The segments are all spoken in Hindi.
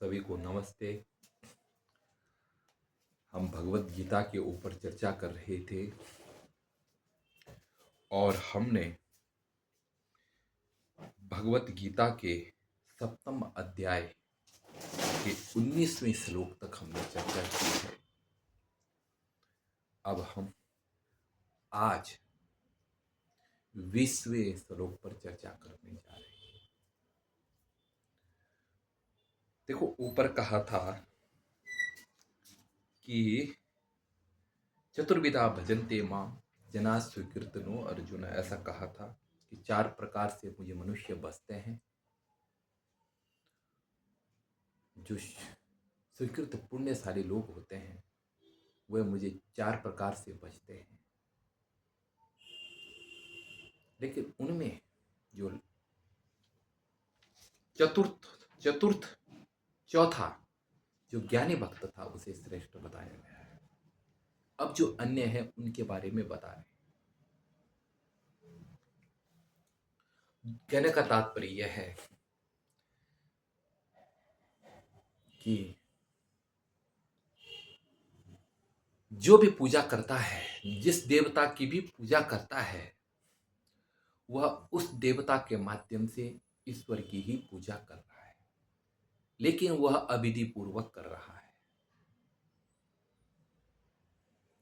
सभी को नमस्ते। हम भगवत गीता के ऊपर चर्चा कर रहे थे और हमने भगवत गीता के 7वें अध्याय के 19वें श्लोक तक हमने चर्चा की है। अब हम आज 20वें श्लोक पर चर्चा करने जा रहे हैं। देखो, ऊपर कहा था कि चतुर्विधा भजन्ते मां जना स्वीकृतनो अर्जुन। ऐसा कहा था कि 4 प्रकार से मुझे मनुष्य बसते हैं। जो स्वीकृत पुण्यशाली लोग होते हैं वे मुझे 4 प्रकार से बचते हैं, लेकिन उनमें जो चतुर्थ चौथा जो ज्ञानी भक्त था उसे श्रेष्ठ बताया गया है। अब जो अन्य है उनके बारे में बता रहे हैं। कहने का तात्पर्य यह है कि जो भी पूजा करता है, जिस देवता की भी पूजा करता है, वह उस देवता के माध्यम से ईश्वर की ही पूजा कर रहा है, लेकिन वह अविधि पूर्वक कर रहा है।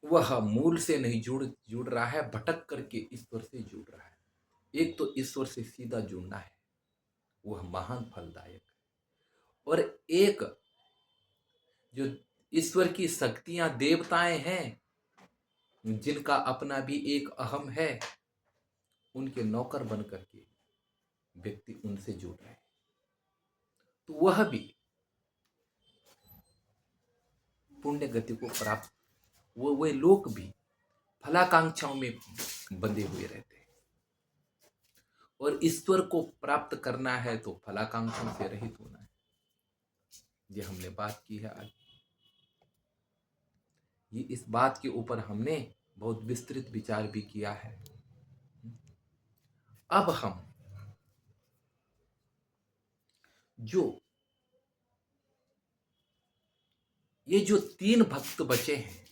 वह मूल से नहीं जुड़ रहा है, भटक करके ईश्वर से जुड़ रहा है। एक तो ईश्वर से सीधा जुड़ना है, वह महान फलदायक है, और एक जो ईश्वर की शक्तियां देवताएं हैं जिनका अपना भी एक अहम है, उनके नौकर बन करके व्यक्ति उनसे जुड़ रहे हैं, तो वह भी पुण्य गति को प्राप्त, वे लोग भी फलाकांक्षाओं में बंधे हुए रहते हैं। और ईश्वर को प्राप्त करना है तो फलाकांक्षाओं से रहित होना है। ये हमने बात की है आज। ये इस बात के ऊपर हमने बहुत विस्तृत विचार भी किया है। अब हम ये जो 3 भक्त बचे हैं,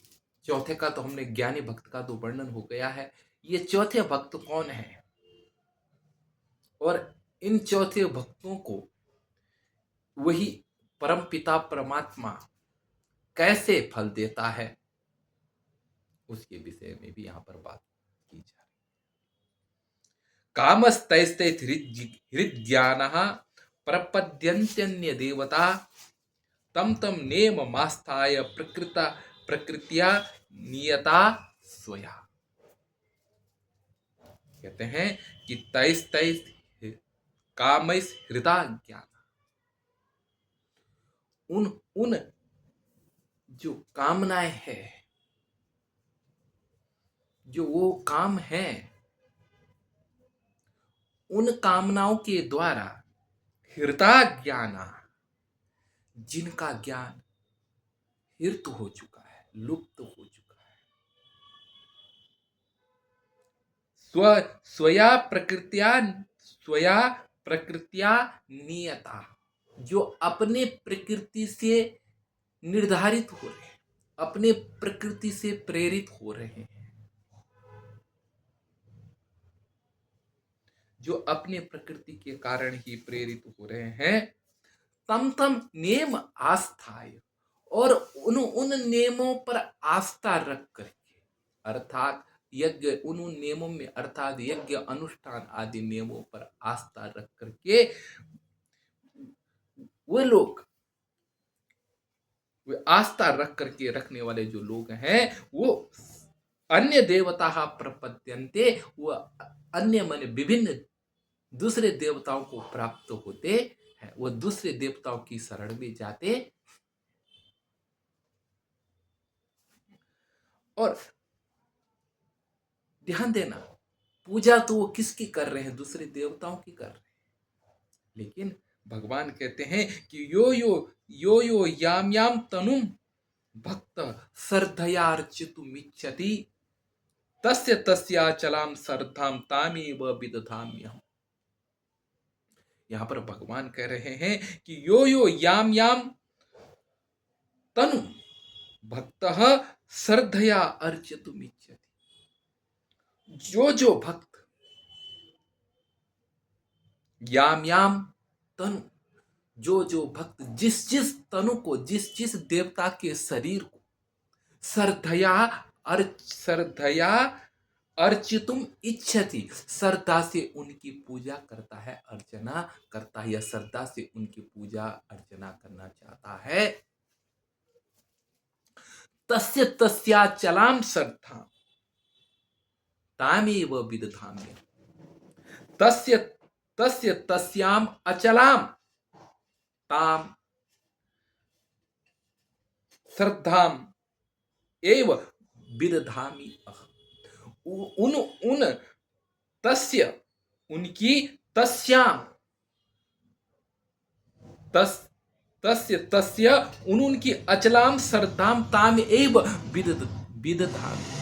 चौथे का तो हमने ज्ञानी भक्त का तो वर्णन हो गया है। ये चौथे भक्त कौन है और इन चौथे भक्तों को वही परमपिता परमात्मा कैसे फल देता है, उसके विषय में भी यहां पर बात की जा रही है। कामस्तैस्ते हृज्ञानः प्रपद्यन्त्यन्य देवता तम तम नेम मास्थाय प्रकृत्या नियता स्वया। कहते हैं कि तैस तैस कामैस हृदा ज्ञान, उन जो कामनाएं है, जो वो काम है, उन कामनाओं के द्वारा हृदा ज्ञान, जिनका ज्ञान हिर्त हो चुका है, लुप्त हो चुका है, स्वया प्रकृत्या नियता, जो अपने प्रकृति से निर्धारित हो रहे हैं, अपने प्रकृति से प्रेरित हो रहे हैं, जो अपने प्रकृति के कारण ही प्रेरित हो रहे हैं। तम तम नेम आस्थाय, और उन नियमों पर आस्था रख करके, अर्थात यज्ञ, उन नियमों में अर्थात यज्ञ अनुष्ठान आदि नियमों पर आस्था रख करके वे लोग, वे आस्था रख करके रखने वाले जो लोग हैं, वो अन्य देवता प्रपद्यन्ते, वो अन्य माने विभिन्न दूसरे देवताओं को प्राप्त होते हैं, वो दूसरे देवताओं की शरण में जाते। और ध्यान देना, पूजा तो वो किसकी कर रहे हैं? दूसरे देवताओं की कर रहे हैं, लेकिन भगवान कहते हैं कि यो यो याम याम तनुम भक्त श्रद्धयार्चितुमिच्छति तस्य तस्याचलाम श्रद्धाम तामेव विदधाम्यहम्। यहां पर भगवान कह रहे हैं कि यो याम याम तनु भक्तः श्रद्धया अर्चितुमिच्छति। जो भक्त याम याम तनु, जो भक्त जिस तनु को, जिस देवता के शरीर को श्रद्धया श्रद्धया अर्चितुम इच्छति, श्रद्धा से उनकी पूजा करता है, अर्चना करता है, या श्रद्धा से उनकी पूजा अर्चना करना चाहता है, तस्य तस्याचलाम श्रद्धा तामेव विदधाम्य। तस्य तस्य तस्याम अचलाम ताम श्रद्धाम एव विदधामि अहम्। उन तस्य उनकी, तस्याम तस्य तस्य उनकी अचलाम श्रद्धाम ताम एव विदधामि,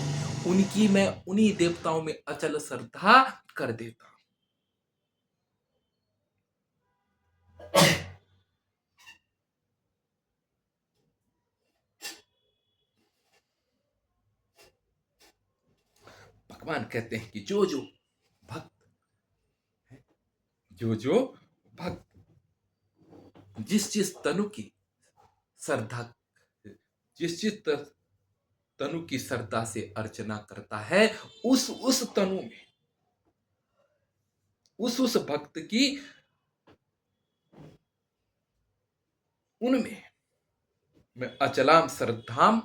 उनकी मैं उन्हीं देवताओं में अचल श्रद्धा कर देता। भगवान कहते हैं कि जो भक्त है, जो भक्त जिस तनु की श्रद्धा, जिस तनु की श्रद्धा से अर्चना करता है, उस तनु में, उस भक्त की, उनमें मैं अचलाम श्रद्धाम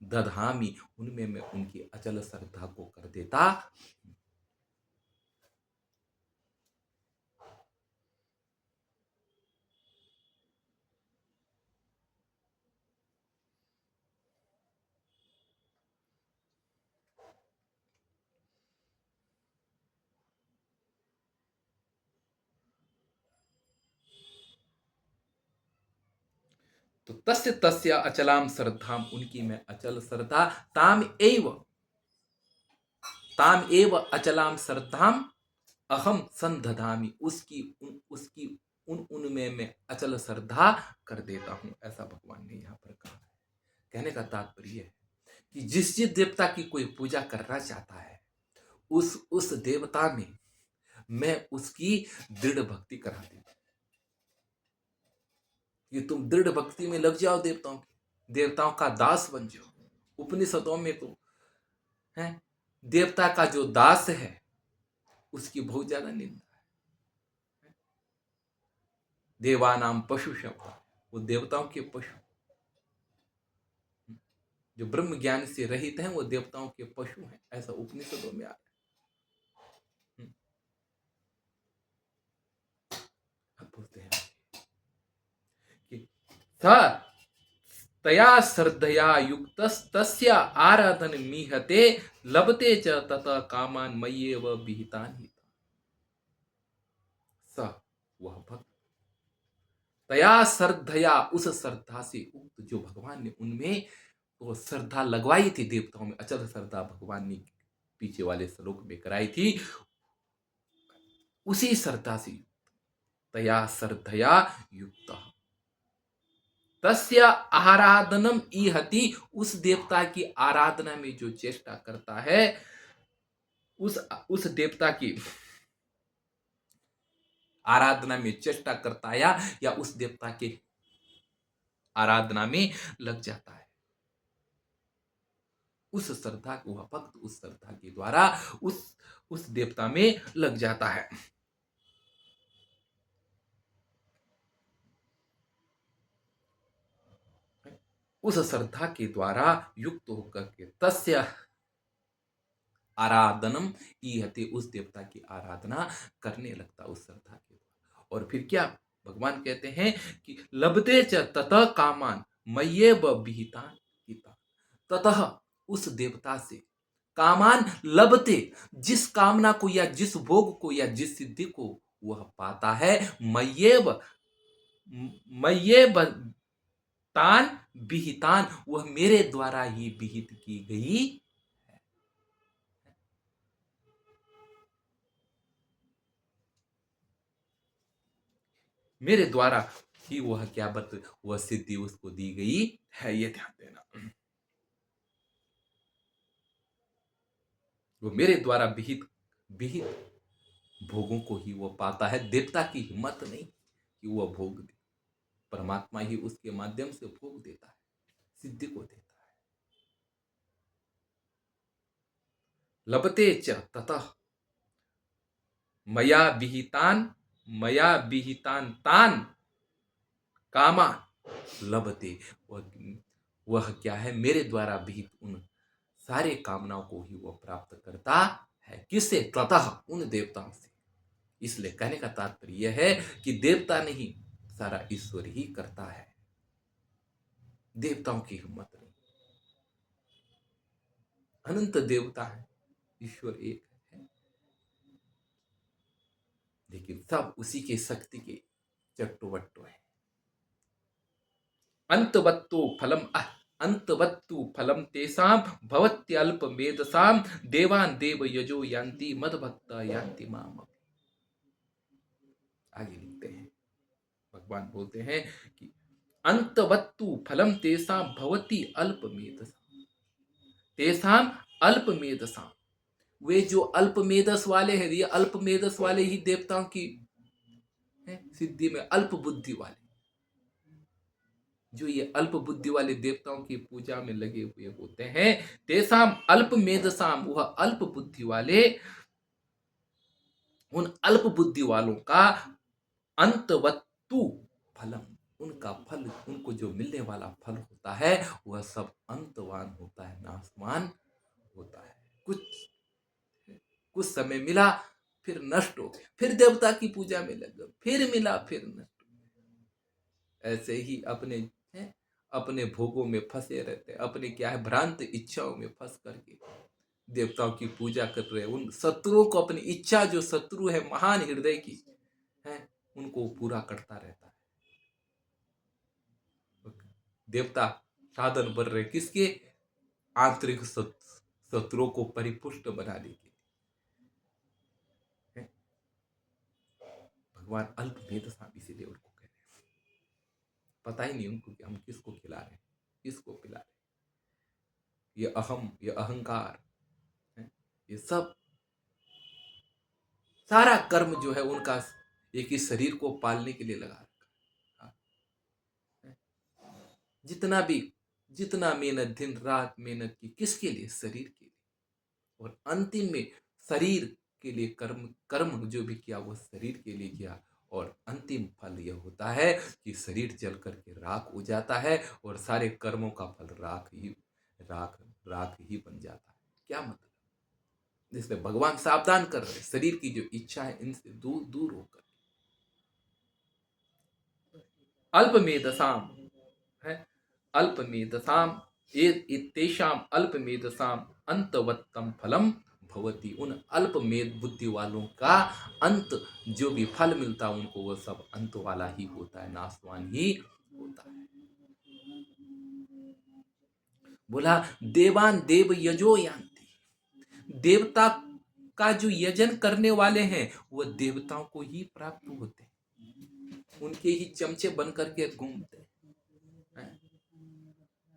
दधामी, उनमें मैं उनकी अचल श्रद्धा को कर देता। तो तस्य तस्य अचलाम श्रद्धाम, उनकी मैं अचल श्रद्धा, ताम एव अचलाम श्रद्धाम अहम संदधामि, उसकी उनमें मैं अचल श्रद्धा कर देता हूं। ऐसा भगवान ने यहाँ पर कहा है। कहने का तात्पर्य है कि जिस देवता की कोई पूजा करना चाहता है, उस देवता में मैं उसकी दृढ़ भक्ति करा देता हूं। कि तुम दृढ़ भक्ति में लग जाओ, देवताओं का दास बन जाओ। उपनिषदों में तो है, देवता का जो दास है उसकी बहुत ज्यादा निंदा है। देवानाम पशु शब्द, वो देवताओं के पशु, जो ब्रह्म ज्ञान से रहित हैं वो देवताओं के पशु हैं, ऐसा उपनिषदों में आया। अब बोलते हैं कि तया श्रद्धया युक्तस्तस्य आराधन मीहते लभते च ततः कामान मय्येव विहितान् हि। स वह भक्त तया श्रद्धया, उस श्रद्धा से उक्त, जो भगवान ने उनमें वो श्रद्धा लगवाई थी, देवताओं में अचल श्रद्धा भगवान ने पीछे वाले श्लोक में कराई थी, उसी श्रद्धा से तया श्रद्धया युक्त तस्य आराधनम इहति, उस देवता की आराधना में जो चेष्टा करता है, उस देवता की आराधना में चेष्टा करता है, या उस देवता के आराधना में लग जाता है, उस श्रद्धा, वह भक्त उस श्रद्धा के द्वारा उस देवता में लग जाता है। उस श्रद्धा के द्वारा युक्त होकर के तस्य आराधनम इहते, उस देवता की आराधना करने लगता उस श्रद्धा के द्वारा। और फिर क्या भगवान कहते हैं कि लभते च ततः कामान मय्येव विहितान् हिता, ततः उस देवता से कामान लभते, जिस कामना को या जिस भोग को या जिस सिद्धि को वह पाता है, मय्येव तान विहितान, वह मेरे द्वारा ही विहित की गई है। मेरे द्वारा ही वह सिद्धि उसको दी गई है। ये ध्यान देना। वो मेरे द्वारा विहित विहित भोगों को ही वो पाता है। देवता की हिम्मत नहीं कि वह भोग दे, परमात्मा ही उसके माध्यम से भोग देता है, सिद्धि को देता है। लभते च ततः मया विहितान तान कामा लभते। वह क्या है, मेरे द्वारा विहित उन सारे कामनाओं को ही वह प्राप्त करता है। किससे? ततः, उन देवताओं से। इसलिए कहने का तात्पर्य यह है कि देवता नहीं, सारा ईश्वर ही करता है, देवताओं की हिम्मत नहीं। अनंत देवता है, ईश्वर एक है, लेकिन सब उसी के शक्ति के चट्टोबट्टो है। अंतवत्तु फलम तेषां भवत्यल्प मेधसां देवान देव यजो यान्ति मदभक्ता यान्ति माम। आगे लिखते हैं, भगवान बोलते हैं कि अंतवत्तु फलम तेषां भवति अल्प मेधसां, तेषां अल्प मेधसां। वे जो अल्प मेधस वाले हैं, ये अल्प मेधस वाले ही देवताओं की सिद्धि में अल्प बुद्धि वाले, जो ये अल्प बुद्धि वाले देवताओं की पूजा में लगे हुए होते हैं, तेसाम अल्प मेधसाम, वह अल्प बुद्धि वाले, उन अल्प बुद्धि वालों का अंतवत्तु फलम, उनका फल, उनको जो मिलने वाला फल होता है वह सब अंतवान होता है, नाशवान होता है। कुछ कुछ समय मिला, फिर नष्ट हो गया, फिर देवता की पूजा में लग गए, फिर मिला, फिर नष्ट हो गया। ऐसे ही अपने भोगों में फंसे रहते, अपने क्या है भ्रांत इच्छाओं में फंस करके देवताओं की पूजा कर रहे हैं। उन शत्रुओं को, अपनी इच्छा, जो शत्रु है महान हृदय की है, उनको पूरा करता रहता है। देवता साधन बन रहे किसके? आंतरिक शत्रुओं को परिपुष्ट बनाने के लिए। भगवान अल्प मेधसाम इसीलिए उनको कह रहे हैं, पता ही नहीं उनको कि हम किसको खिला रहे हैं, किसको पिला रहे हैं। ये अहम, ये अहंकार है, ये सब सारा कर्म जो है उनका एक ही शरीर को पालने के लिए लगा रखा है। जितना मेहनत, दिन रात मेहनत की, किसके लिए? शरीर के लिए। और अंतिम में शरीर के लिए कर्म कर्म जो भी किया वो शरीर के लिए किया, और अंतिम फल यह होता है कि शरीर जल करके राख हो जाता है, और सारे कर्मों का फल राख राख ही बन जाता है। क्या मतलब? जिसमें भगवान सावधान कर रहे हैं, शरीर की जो इच्छा है इनसे दूर दूर होकर। अल्पमेधसाम है, अल्पमेधसाम तेषाम अल्पमेधसाम अंतवत्तम फलम भवति। उन अल्पमेध बुद्धि वालों का अंत जो भी फल मिलता है उनको, वह सब अंत वाला ही होता है, नाशवान ही होता है। बोला देवान देव यजो यान्ति, देवता का जो यजन करने वाले हैं वह देवताओं को ही प्राप्त होते हैं, उनके ही चमचे बन करके घूमते हैं।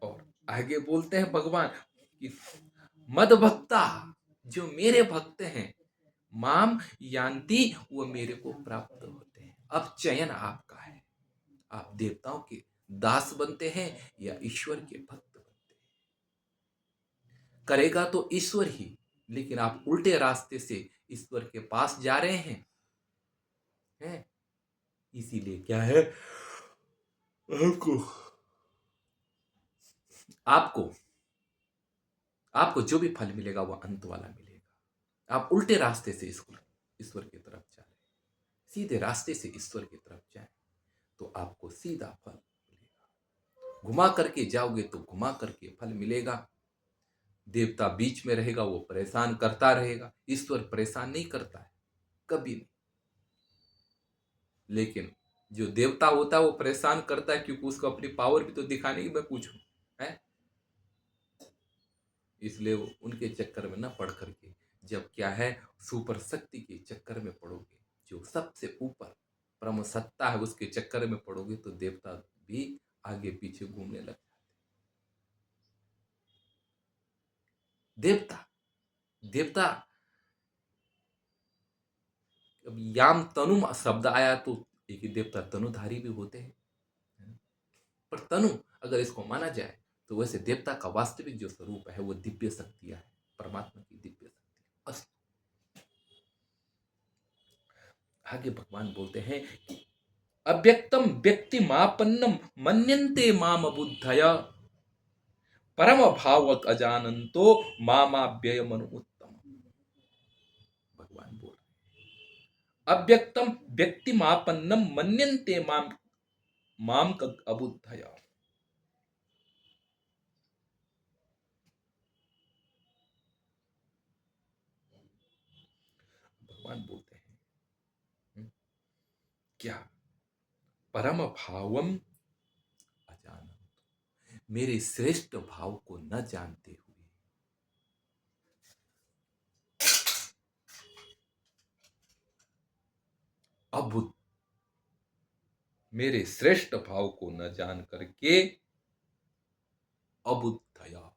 और आगे बोलते हैं भगवान कि मद भक्ता, जो मेरे भक्त हैं, माम यान्ति, वो मेरे को प्राप्त होते हैं। अब चयन आपका है, आप देवताओं के दास बनते हैं या ईश्वर के भक्त बनते हैं। करेगा तो ईश्वर ही, लेकिन आप उल्टे रास्ते से ईश्वर के पास जा रहे हैं। इसीलिए क्या है, आपको आपको आपको जो भी फल मिलेगा वह अंत वाला मिलेगा। आप उल्टे रास्ते से ईश्वर की तरफ जा रहे हैं, सीधे रास्ते से ईश्वर की तरफ जाए तो आपको सीधा फल मिलेगा। घुमा करके जाओगे तो घुमा करके फल मिलेगा। देवता बीच में रहेगा, वो परेशान करता रहेगा। ईश्वर परेशान नहीं करता है, कभी नहीं। लेकिन जो देवता होता है वो परेशान करता है, क्योंकि उसको अपनी पावर भी तो दिखाने की मैं कुछ हूं है। इसलिए वो उनके चक्कर में न पढ़ करके, जब क्या है सुपर शक्ति के चक्कर में पड़ोगे, जो सबसे ऊपर परम सत्ता है, उसके चक्कर में पड़ोगे तो देवता भी आगे पीछे घूमने लग। देवता देवता अब याम तनु शब्द आया तो एक ही देवता तनुधारी भी होते हैं, पर तनु अगर इसको माना जाए तो वैसे देवता का वास्तविक जो स्वरूप है वो दिव्य शक्तियां है, परमात्मा की दिव्य शक्ति। अस्तु, आगे भगवान बोलते हैं कि अव्यक्तम व्यक्ति मापन्नम मन्यन्ते माम बुद्धय परम भावक अजानंतो मामाव्यय मनु उत्तम। भगवान बोल अव्यक्तम व्यक्ति मापन्नम मन्यन्ते माम माम अबुद्धय। भगवान बोलते हैं क्या परम भावम अजानंत, मेरे श्रेष्ठ भाव को न जानते हुए, अबुद्ध, मेरे श्रेष्ठ भाव को न जान करके अबुद्धया,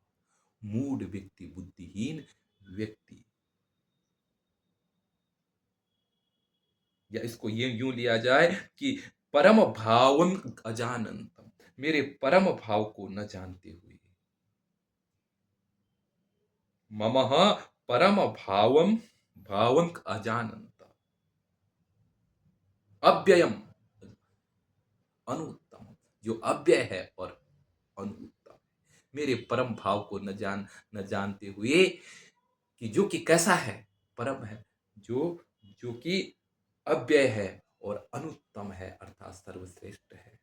मूढ़ व्यक्ति, बुद्धिहीन व्यक्ति, या इसको ये यूं लिया जाए कि परम भावम अजानंतम, मेरे परम भाव को न जानते हुए, ममः परम भावम भावम अजानंत, अव्ययम अनुत्तम, जो अव्यय है और अनुत्तम, मेरे परम भाव को न जानते हुए कि जो कि कैसा है, परम है, जो जो कि अव्यय है और अनुत्तम है, अर्थात सर्वश्रेष्ठ है।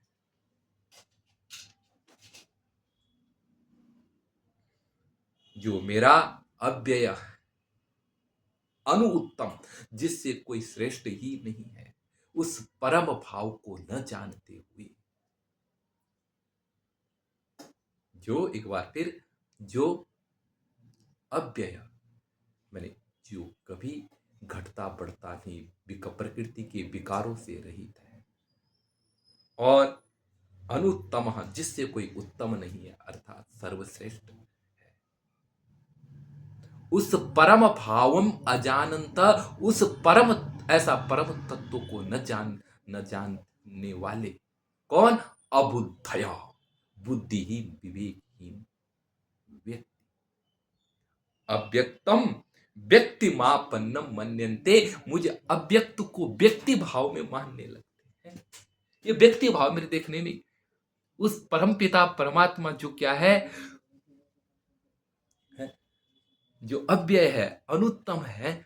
जो मेरा अव्यय अनुत्तम, जिससे कोई श्रेष्ठ ही नहीं है, उस परम भाव को न जानते हुए, जो एक बार फिर जो अव्यय मैंने जो कभी घटता बढ़ता नहीं, प्रकृति के विकारों से रहित है, और अनुत्तम, जिससे कोई उत्तम नहीं है, अर्थात सर्वश्रेष्ठ है, उस परम भावम अजानंत, उस परम ऐसा परम तत्व को न जानने वाले कौन, अबुद्धया, बुद्धिहीन विवेकहीन व्यक्ति। अव्यक्तम व्यक्ति मापन्नम मन्यन्ते, मुझे अव्यक्त को व्यक्ति भाव में मानने लगते हैं। ये व्यक्ति भाव मेरे देखने में उस परम पिता परमात्मा जो क्या है, जो अव्यय है, अनुत्तम है,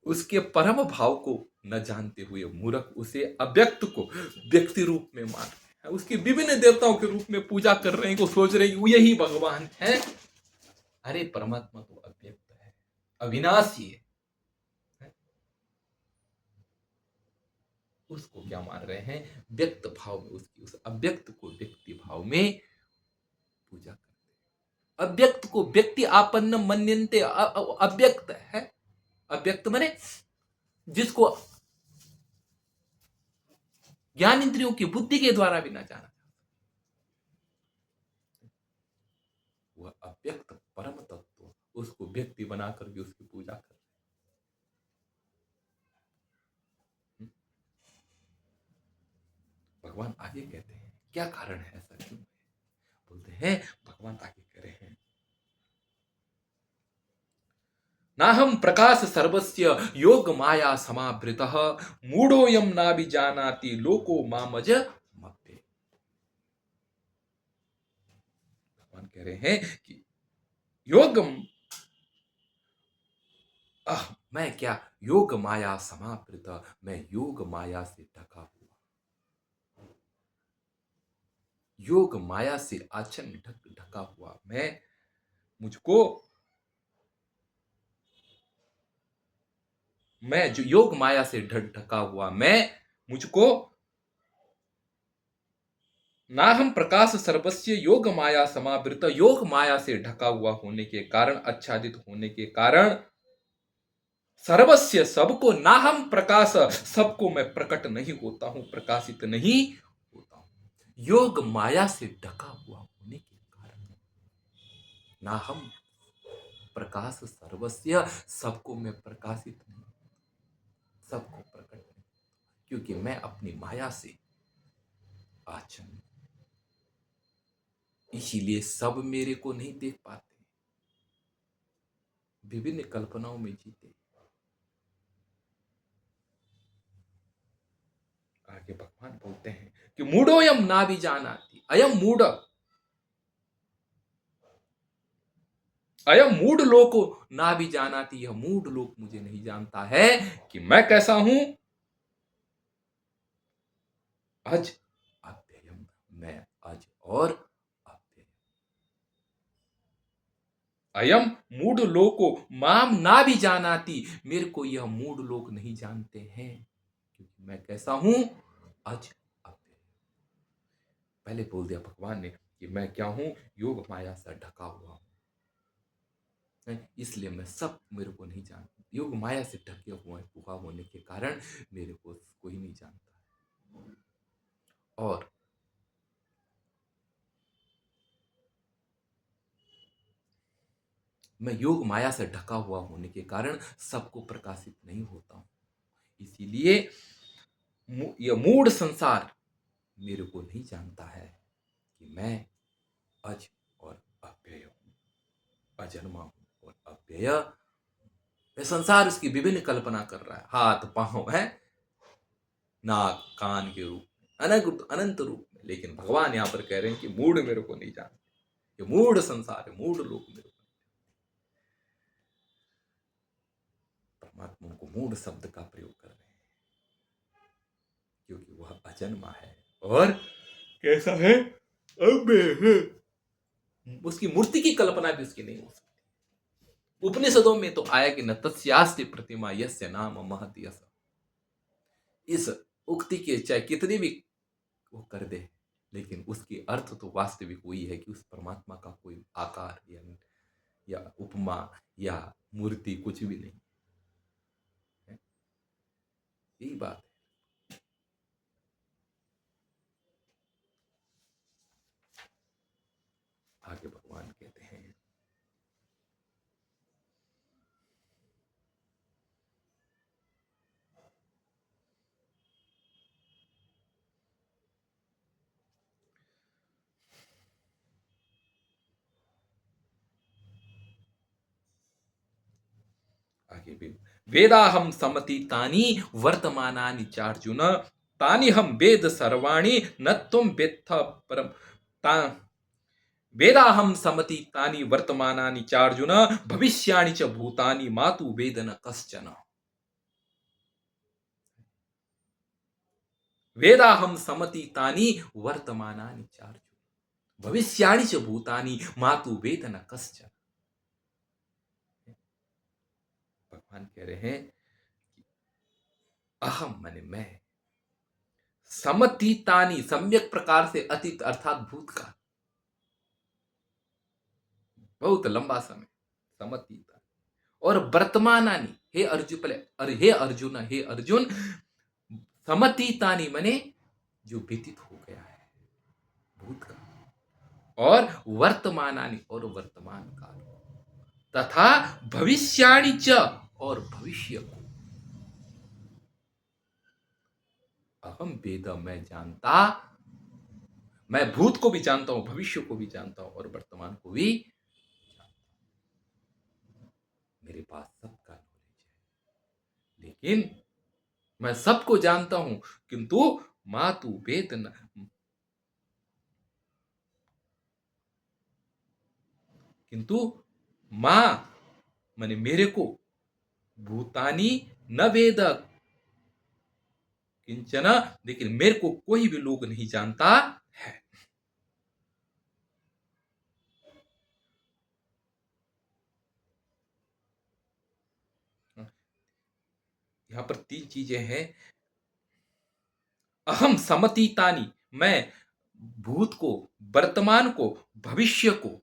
उसके परम भाव को न जानते हुए मूर्ख उसे अव्यक्त को व्यक्ति रूप में मान रहे हैं, उसके विभिन्न देवताओं के रूप में पूजा कर रहे हैं, को सोच रहे हैं यही भगवान है। अरे परमात्मा तो अव्यक्त है, अविनाशी है, उसको क्या मान रहे हैं, व्यक्त भाव में, उसकी उस अव्यक्त को व्यक्ति भाव में पूजा करते हैं। अव्यक्त को व्यक्ति आपन्न मन्यन्ते, अव्यक्त है, अव्यक्त माने जिसको ज्ञान इंद्रियों की बुद्धि के द्वारा भी ना जाना, वह अव्यक्त परम तत्व, उसको व्यक्ति बनाकर भी उसकी पूजा कर। भगवान आगे कहते हैं क्या कारण है, ऐसा क्यों है? बोलते हैं भगवान आगे कह रहे हैं, नाहम प्रकाश सर्वस्य योग माया समावृतः मूढ़ोयम नाभिजानाति लोको मामज मप्पे। भगवान कह रहे हैं कि योग मैं क्या, योग माया समावृत, मैं योग माया से ढका हुआ, योग माया से आच्छन्न ढका हुआ मैं, मैं जो योग माया से ढका हुआ मैं, मुझको ना हम प्रकाश सर्वस्य योग माया समावृत, योग माया से ढका हुआ होने के कारण, आच्छादित होने के कारण सर्वस्य सबको, ना हम प्रकाश, सबको मैं प्रकट नहीं होता हूं, प्रकाशित नहीं होता हूं। योग माया से ढका हुआ होने के कारण ना हम प्रकाश, सर्वस्य सबको मैं प्रकाशित नहीं, सबको प्रकट नहीं, क्योंकि मैं अपनी माया से आच्छन्न, इसीलिए सब मेरे को नहीं देख पाते, विभिन्न कल्पनाओं में जीते। आगे भगवान बोलते हैं कि मूढ़ोयम ना भी जानाति, अयम मूढ़ लोको ना भी जानाति, यह मूढ़ लोक मुझे नहीं जानता है कि मैं कैसा हूं। अज अव्ययम, मैं अज और अव्यय। अयम मूढ़ लोको माम ना भी जानाति, मेरे को यह मूढ़ लोग नहीं जानते हैं, क्योंकि मैं कैसा हूं, अज अव्यय। पहले बोल दिया भगवान ने कि मैं क्या हूं, योग माया से ढका हुआ हूं, इसलिए मैं सब मेरे को नहीं जानता, योग माया से ढके हुआ होने के कारण मेरे को कोई नहीं जानता। और मैं योग माया से ढका हुआ होने के कारण सबको प्रकाशित नहीं होता हूं, इसीलिए यह मूढ़ संसार मेरे को नहीं जानता है कि मैं अज और अव्यय हूं, अजन्मा हूं और अव्यय। वह संसार उसकी विभिन्न कल्पना कर रहा है, हाथ पांव है, नाक कान के रूप में, अनंत रूप में, लेकिन भगवान यहां पर कह रहे हैं कि मूढ़ मेरे को नहीं जानते, ये मूढ़ संसार है, मूढ़ लोग मेरे को। परमात्मा को मूढ़ शब्द का प्रयोग कर रहे हैं, क्योंकि वह अजन्मा है और कैसा है, अव्यय है, उसकी मूर्ति की कल्पना भी उसकी नहीं हो सकती। उपनिषदों में तो आया कि न तस्यास्ति प्रतिमा यस्य नाम महति यश। इस उक्ति के चाहे कितनी भी वो कर दे, लेकिन उसकी अर्थ तो वास्तविक वही है कि उस परमात्मा का कोई आकार या उपमा या मूर्ति कुछ भी नहीं है, यही बात है। आगे भगवान कहते हैं आगे भी, वेदाहम समतीतानि वर्तमानानि चार्जुन, तानि हम वेद सर्वाणि न तुम वेत्थ परम। वेदाहम समतीतानि वर्तमानानि चार्जुन, भविष्याणि च भूतानि मातु वेद न कश्चन। वेदाहम समतीतानि वर्तमानानि चार्जुन, भविष्याणि च भूतानि मातु वेद न कश्चन। भगवान कह रहे हैं अहम माने मैं, समतीतानि सम्यक प्रकार से, अतीत अर्थात भूतकाल, बहुत लंबा समय, समतीतानि, और वर्तमानानि, हे अर्जुन, पहले हे अर्जुन, समतीतानि माने जो व्यतीत हो गया है, भूतकाल, और वर्तमानानि और वर्तमान काल, तथा भविष्याणि च और भविष्य को। अहम वेद, मैं जानता, मैं भूत को भी जानता हूं, भविष्य को भी जानता हूं और वर्तमान को भी जानता हूं। मेरे पास सबका नॉलेज है, लेकिन मैं सबको जानता हूं, किंतु मातु वेद न, किंतु मां माने मेरे को, भूतानी न वेद किंचन, लेकिन मेरे को कोई भी लोग नहीं जानता है। यहां पर तीन चीजें हैं, अहम समतीतानी, मैं भूत को, वर्तमान को, भविष्य को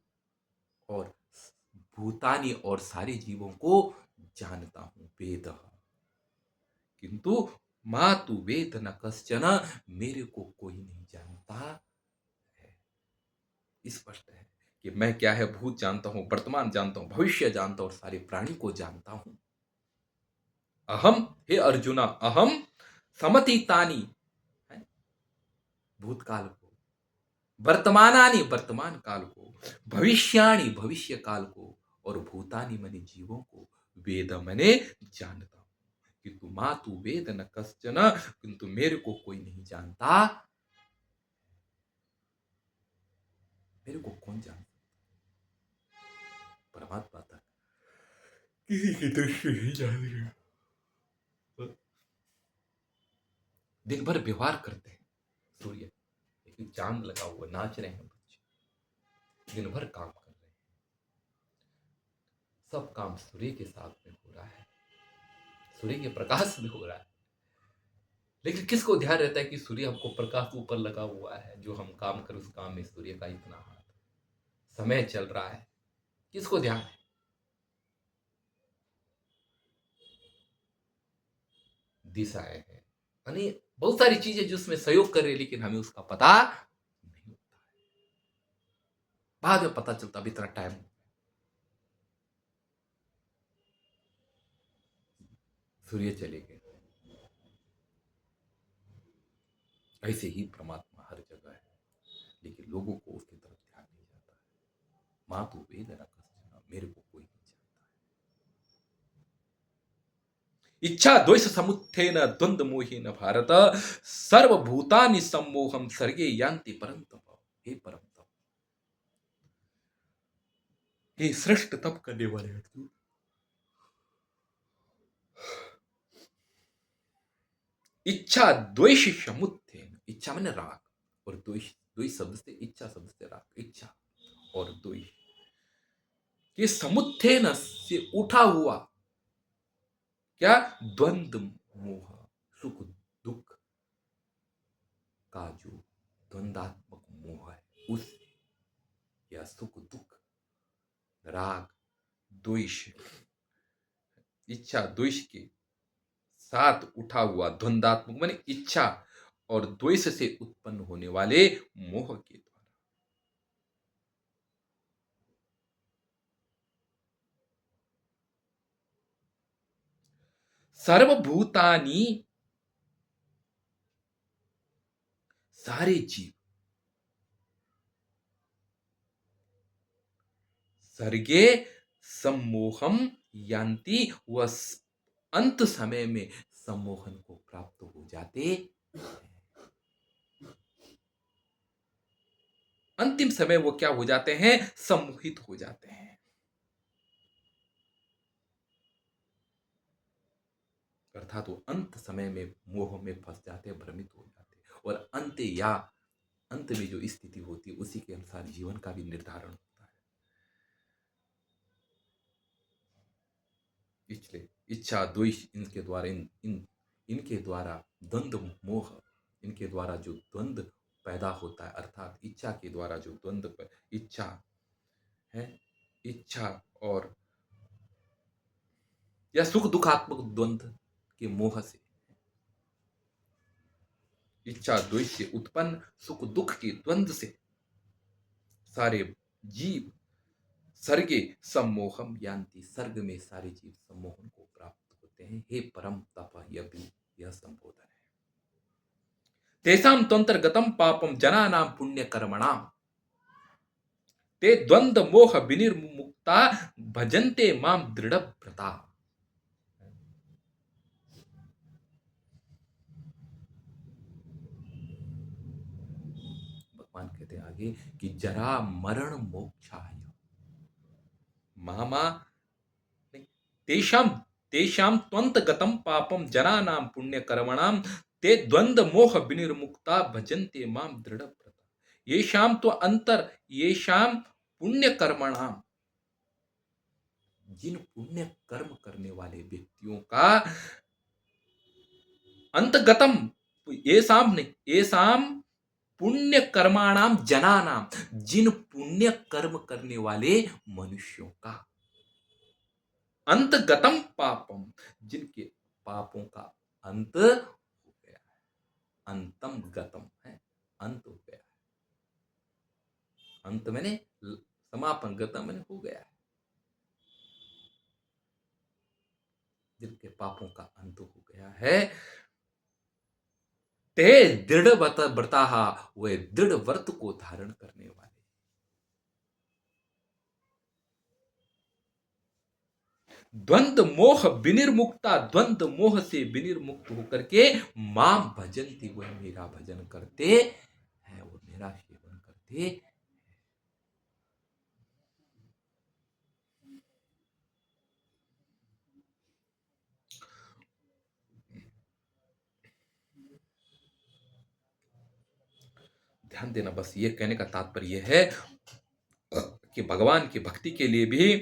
और भूतानी और सारे जीवों को जानता हूं वेद, किंतु मातु वेद न कश्चन, मेरे को कोई नहीं जानता है। स्पष्ट है कि मैं क्या है, भूत जानता हूं, वर्तमान जानता हूं, भविष्य जानता हूं और सारे प्राणी को जानता हूं। अहम, हे अर्जुना, अहम समतीतानी, है, भूतकाल को, वर्तमानानि वर्तमान काल को, भविष्याणि भविष्य काल को, और भूतानि मने जीवों को, वेद मने जानता हूं। किंतु मातु वेद न कश्चन, किंतु मेरे को कोई नहीं जानता। मेरे को कौन जानता? परमात्मा तक किसी की दृष्टि नहीं जान रही। दिन भर व्यवहार करते हैं सूर्य, लेकिन चांद लगा हुआ, नाच रहे हैं बच्चे, दिन भर काम कर रहे हैं। सब काम सूर्य के साथ में हो रहा है, सूर्य के प्रकाश में हो रहा है। लेकिन किसको ध्यान रहता है कि सूर्य हमको प्रकाश ऊपर लगा हुआ है, जो हम काम कर उस काम में सूर्य का इतना हाथ, समय चल रहा है, किसको ध्यान है? दिशाएं हैं, यानी बहुत सारी चीजें जिसमें सहयोग कर रही है, लेकिन हमें उसका पता नहीं होता है। बाद में पता चलता अभी इतना टाइम, सूर्य चले गए। ऐसे ही परमात्मा हर जगह है, लेकिन लोगों को उसकी तरफ ध्यान नहीं जाता है। मातु वेद न कश्चन, मेरे को कोई नहीं जानता है। इच्छा द्वेष समुत्थेन द्वंद्व मोहेन भारत, सर्वभूतानि सम्मोहम सर्गे यान्ति परंतप। हे परम तप, हे श्रेष्ठ तप करने वाले अर्जुन, इच्छा द्वेष समुत्थेन, इच्छा मैंने राग, और द्वेष, द्वेष शब्द से, इच्छा शब्द से राग, इच्छा और द्वेष के समुत्थेन से उठा हुआ क्या, द्वंद्व मोह, सुख दुख का जो द्वंदात्मक मोह है, उस, या सुख दुख, राग द्वेष, इच्छा द्वेष के साथ उठा हुआ द्वंदात्मक माने इच्छा और द्वेष से उत्पन्न होने वाले मोह के द्वारा। सर्वभूतानि, सारे जीव, सर्गे सम्मोहम यान्ति, वह अंत समय में सम्मोहन को प्राप्त हो जाते हैं। अंतिम समय वो क्या हो जाते हैं, सम्मोहित हो जाते हैं। अर्थात वो अंत समय में मोह में फंस जाते हैं, भ्रमित हो जाते हैं, और अंत या अंत में जो स्थिति होती है उसी के अनुसार जीवन का भी निर्धारण होता है। इसलिए इच्छा द्वेष, इनके द्वारा इनके द्वारा द्वंद्व मोह, इनके द्वारा जो द्वंद्व पैदा होता है, अर्थात इच्छा के द्वारा जो द्वंद्व, इच्छा है, इच्छा और या सुख दुखात्मक द्वंद्व के मोह से, इच्छा द्वेष से उत्पन्न सुख दुख के द्वंद्व से सारे जीव सर्गे सम्मोहम यान्ति, सर्ग में सारे जीव सम्मोहन को प्राप्त होते हैं। हे परम तप, यह भी यह संबोधन है। तेषां त्वंतर्गतम पापम जनानां पुण्य कर्मणाम, ते द्वंद्व मोह विनिर्मुक्ता, भजन्ते माम दृढ़ व्रता। भगवान कहते हैं आगे कि जरा मरण मोक्षाय मामा, तेषां तेषां त्वंतगतम पापम जनानां पुण्य कर्मणाम, ते द्वंद्व मोह विनिर्मुक्ता, भजन्ते माम दृढ़ व्रता। येषां तो अंतर, येषां पुण्य कर्मणाम, जिन पुण्य कर्म करने वाले व्यक्तियों का, अंतगतम, ये साम नहीं, ये साम पुण्य कर्माणाम जनानाम, जिन पुण्य कर्म करने वाले मनुष्यों का, अंतगतम पापम, जिनके पापों का अंत हो गया है। अंतम गतम है, अंत हो गया है। अंत मैंने समापन, गतम मैंने हो गया है। जिनके पापों का अंत हो गया है, ते दृढ़ व्रता, वे दृढ़ व्रत को धारण करने वाले। द्वंद्व मोह विनिर्मुक्ता, द्वंद्व मोह से विनिर्मुक्त होकर के माम भजनती, वह मेरा भजन करते हैं, वो मेरा सेवन करते। ध्यान देना, बस ये कहने का तात्पर्य है कि भगवान की भक्ति के लिए भी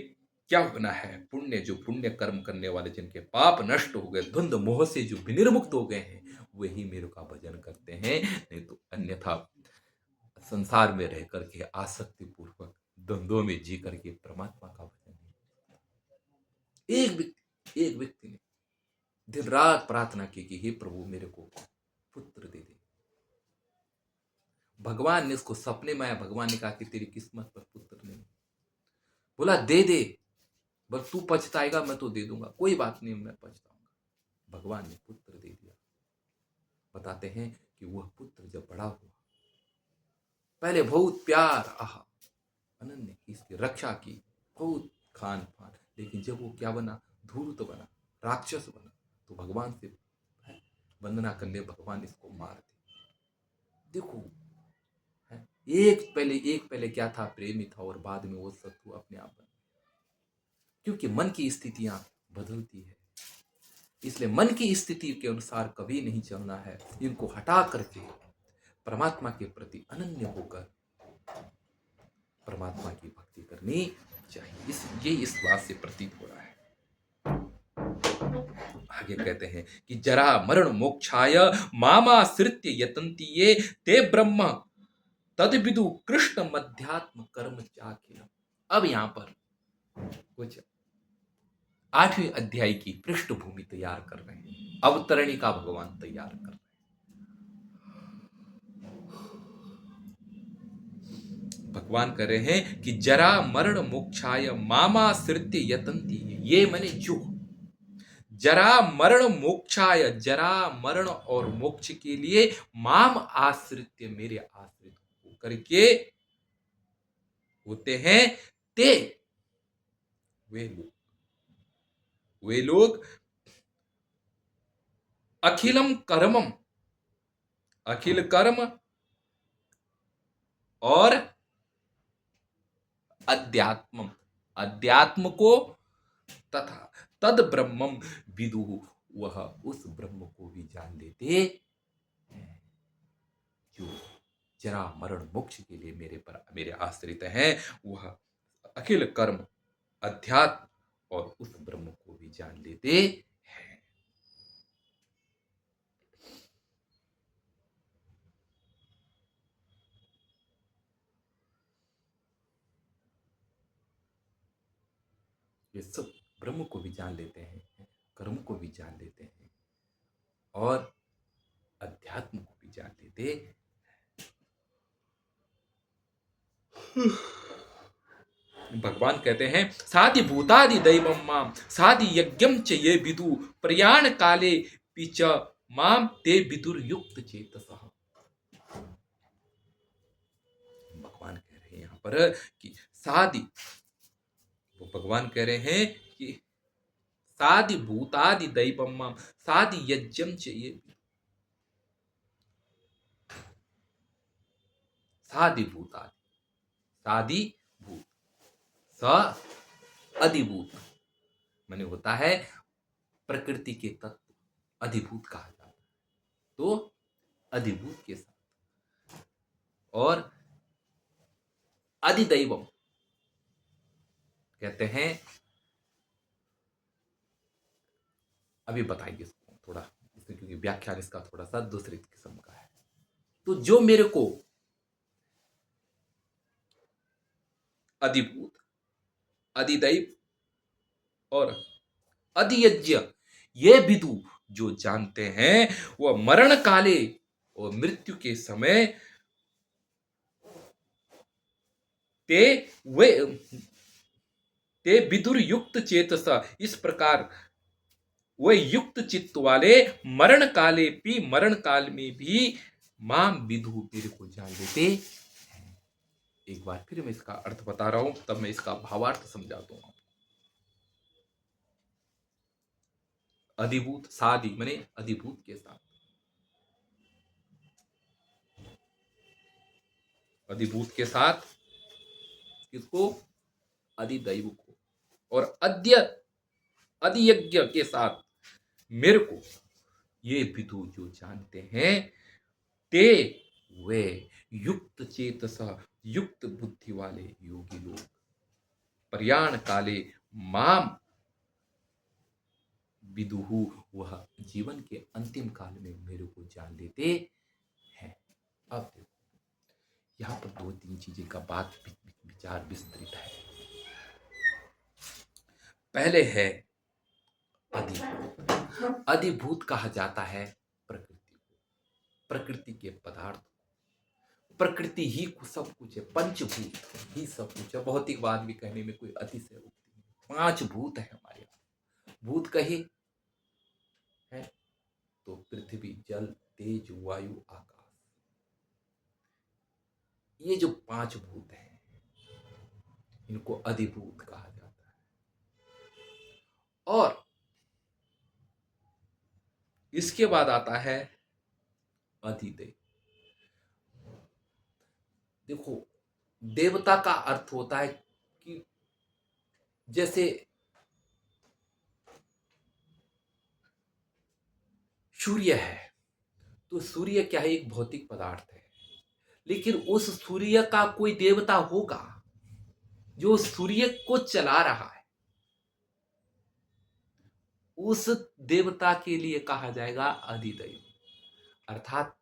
क्या होना है, पुण्य, जो पुण्य कर्म करने वाले, जिनके पाप नष्ट हो गए, द्वंद्व मोह से जो विनिर्मुक्त हो गए हैं, वही मेरे का भजन करते हैं। नहीं तो अन्यथा संसार में रह करके आसक्ति पूर्वक द्वंद्वों में जी करके परमात्मा का भजन नहीं। एक व्यक्ति ने दिन रात प्रार्थना की कि हे प्रभु मेरे को पुत्र दे दे। भगवान ने उसको सपने में आया, भगवान ने कहा कि तेरी किस्मत पर पुत्र नहीं। बोला दे दे, बस तू पछताएगा मैं तो दे दूंगा, कोई बात नहीं मैं पछताऊंगा। भगवान ने पुत्र दे दिया। बताते हैं कि वह पुत्र जब बड़ा हुआ, पहले बहुत प्यार अनन्य की इसकी रक्षा की, बहुत खान पान, लेकिन जब वो क्या बना, धूर्त बना, राक्षस बना, तो भगवान से वंदना करने भगवान इसको मार दे। देखो, एक पहले क्या था, प्रेमी था, और बाद में वो शत्रु अपने आप बन। क्योंकि मन की स्थितियां बदलती है, इसलिए मन की स्थिति के अनुसार कभी नहीं चलना है। इनको हटा करके परमात्मा के प्रति अनन्य होकर परमात्मा की भक्ति करनी चाहिए। इस बात से प्रतीत हो रहा है। आगे कहते हैं कि जरा मरण मोक्षाय मामाश्रित्य यतन्ति ये ते ब्रह्म तद विदु कृष्ण मध्यात्म कर्म चाखिल। अब यहां पर कुछ 8वें अध्याय की पृष्ठभूमि तैयार कर रहे हैं, अवतरणी का भगवान तैयार कर रहे हैं। भगवान कह रहे हैं कि जरा मरण मोक्षाय मामाश्रित्य यतन्ति, ये मैंने जो जरा मरण मोक्षाय, जरा मरण और मोक्ष के लिए माम आश्रित्य, मेरे आश्रित होकर के होते हैं, ते वे लोग अखिलम कर्मम, अखिल कर्म और अध्यात्मम, अध्यात्म को, तथा तद ब्रह्मम विदुहु, वह उस ब्रह्म को भी जान लेते हैं जो जरा मरण मोक्ष के लिए मेरे आश्रित हैं। वह अखिल कर्म, अध्यात्म और उस ब्रह्म को भी जान लेते हैं। ये सब ब्रह्म को भी जान लेते हैं, कर्म को भी जान लेते हैं और अध्यात्म को भी जान लेते हैं। भगवान कहते हैं सादि भूतादि दैवम माम सादि यज्ञम च ये विदु प्रयाण काले पिच माम ते विदुर युक्त चेतसः। भगवान कह रहे हैं यहाँ पर कि सादि, वो भगवान कह रहे हैं कि सादि भूतादि दैवम माम सादि यज्ञम च ये, सादि भूतादि, सादि भूत, स अधिभूत माने होता है प्रकृति के तत्व, अधिभूत कहा जाता है। तो अधिभूत के साथ और अधिदैवम कहते हैं, अभी बताएंगे इसको थोड़ा, क्योंकि व्याख्यान इसका थोड़ा सा दूसरी किस्म का है। तो जो मेरे को अधिभूत, अधिदैव और अधियज्ञ, ये विदु जो जानते हैं वह मरण काले और मृत्यु के समय ते वे ते विदुर युक्त चेतसा, इस प्रकार वे युक्त चित्त वाले मरण काल में भी मां विदु मेरे को जान लेते हैं। एक बार फिर मैं इसका अर्थ बता रहा हूं, तब मैं इसका भावार्थ समझा दूंगा। अधिभूत, साधि मने अधिभूत के साथ, अधिभूत के साथ किसको? अधिदैव को। और अधियज्ञ के साथ मेरे को, ये विदु जो जानते हैं ते वे युक्त चेतसा, युक्त बुद्धि वाले योगी लोग प्रयाण काले माम विदुहु, वह जीवन के अंतिम काल में मेरे को जान लेते हैं। अब देखो यहां पर दो तीन चीजें का बात विचार विस्तृत है। पहले है अधिभूत। अधिभूत कहा जाता है प्रकृति को, प्रकृति के पदार्थ। प्रकृति ही सब कुछ है, पंचभूत ही सब कुछ है। भौतिकवाद भी कहने में कोई अतिशयोक्ति नहीं। 5 भूत है हमारे यहाँ। भूत कहे है तो पृथ्वी, जल, तेज, वायु, आकाश, ये जो 5 भूत हैं इनको अधिभूत कहा जाता है। और इसके बाद आता है अधिदेव। देखो देवता का अर्थ होता है कि जैसे सूर्य है, तो सूर्य क्या है? एक भौतिक पदार्थ है, लेकिन उस सूर्य का कोई देवता होगा जो सूर्य को चला रहा है। उस देवता के लिए कहा जाएगा अधिदैव। अर्थात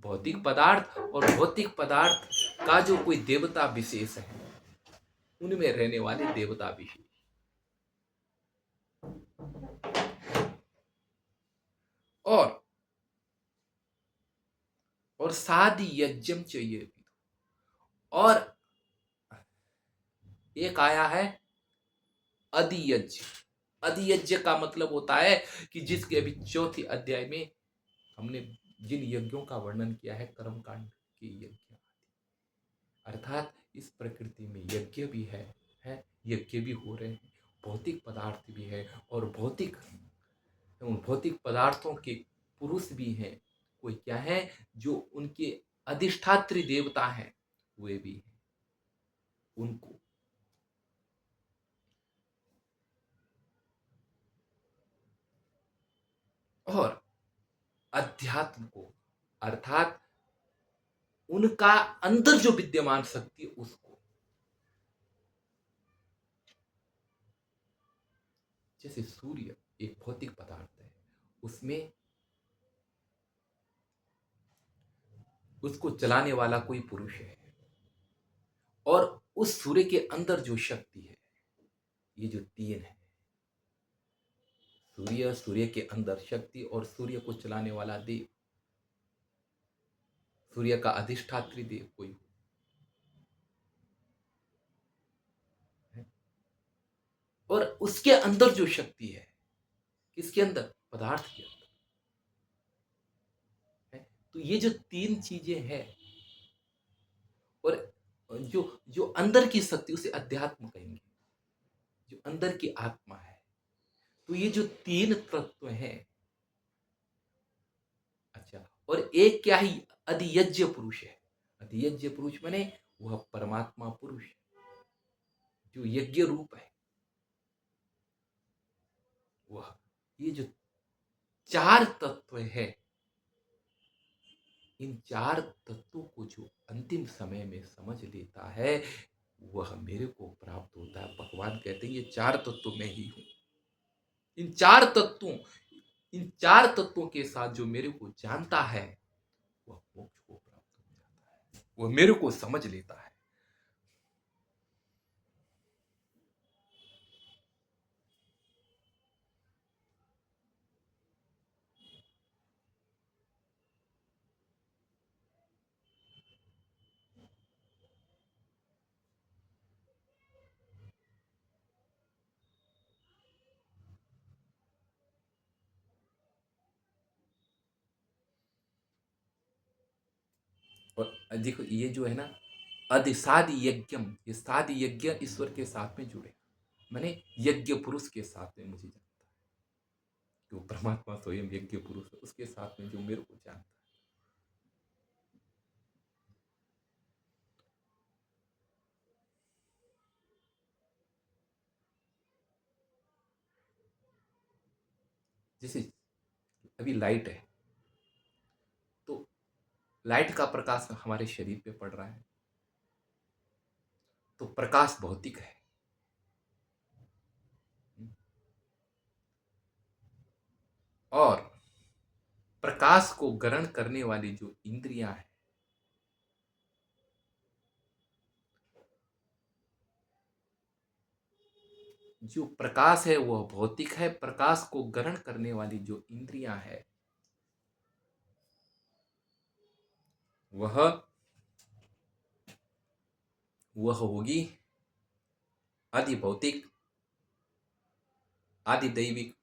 भौतिक पदार्थ और भौतिक पदार्थ का जो कोई देवता विशेष है, उनमें रहने वाले देवता विशेष। और साधि यज्ञम चाहिए। और एक आया है अधियज्ञ। अधियज्ञ का मतलब होता है कि जिसके अभी चौथी अध्याय में हमने जिन यज्ञों का वर्णन किया है, कर्मकांड के यज्ञ, अर्थात इस प्रकृति में यज्ञ भी है, यज्ञ भी हो रहे हैं, भौतिक पदार्थ भी है, और भौतिक पदार्थों के पुरुष भी हैं। कोई क्या है? जो उनके अधिष्ठात्री देवता हैं वे भी हैं। उनको और अध्यात्म को, अर्थात उनका अंदर जो विद्यमान शक्ति है उसको। जैसे सूर्य एक भौतिक पदार्थ है, उसमें उसको चलाने वाला कोई पुरुष है, और उस सूर्य के अंदर जो शक्ति है, ये जो तीन है, सूर्य, सूर्य के अंदर शक्ति, और सूर्य को चलाने वाला देव, सूर्य का अधिष्ठात्री देव कोई है, और उसके अंदर जो शक्ति है, किसके अंदर? पदार्थ के अंदर है। तो ये जो तीन चीजें हैं, और जो जो अंदर की शक्ति उसे अध्यात्म कहेंगे, जो अंदर की आत्मा है। तो ये जो तीन तत्व हैं, अच्छा, और एक क्या ही अधियज्ञ पुरुष है। अधियज्ञ पुरुष माने वह परमात्मा पुरुष जो यज्ञ रूप है, वह। ये जो 4 तत्व है, इन 4 तत्वों को जो अंतिम समय में समझ लेता है, वह मेरे को प्राप्त होता है। भगवान कहते हैं ये 4 तत्व मैं ही हूं। इन 4 तत्वों के साथ जो मेरे को जानता है, वह मोक्ष को प्राप्त हो जाता है, वह मेरे को समझ लेता है। और देखो ये जो है ना, अधिसादि यज्ञम, ये सादि यज्ञ ईश्वर के साथ में जुड़े, मैंने यज्ञ पुरुष के साथ में मुझे जानता है कि वो परमात्मा स्वयं यज्ञ पुरुष है, उसके साथ में जो मेरे को जानता है। जैसे अभी लाइट है, तो लाइट का प्रकाश हमारे शरीर पे पड़ रहा है, तो प्रकाश भौतिक है। और प्रकाश को ग्रहण करने वाली जो इंद्रियां हैं, जो प्रकाश है वह भौतिक है, प्रकाश को ग्रहण करने वाली जो इंद्रियां है वह वह होगी आदि भौतिक, आदि दैविक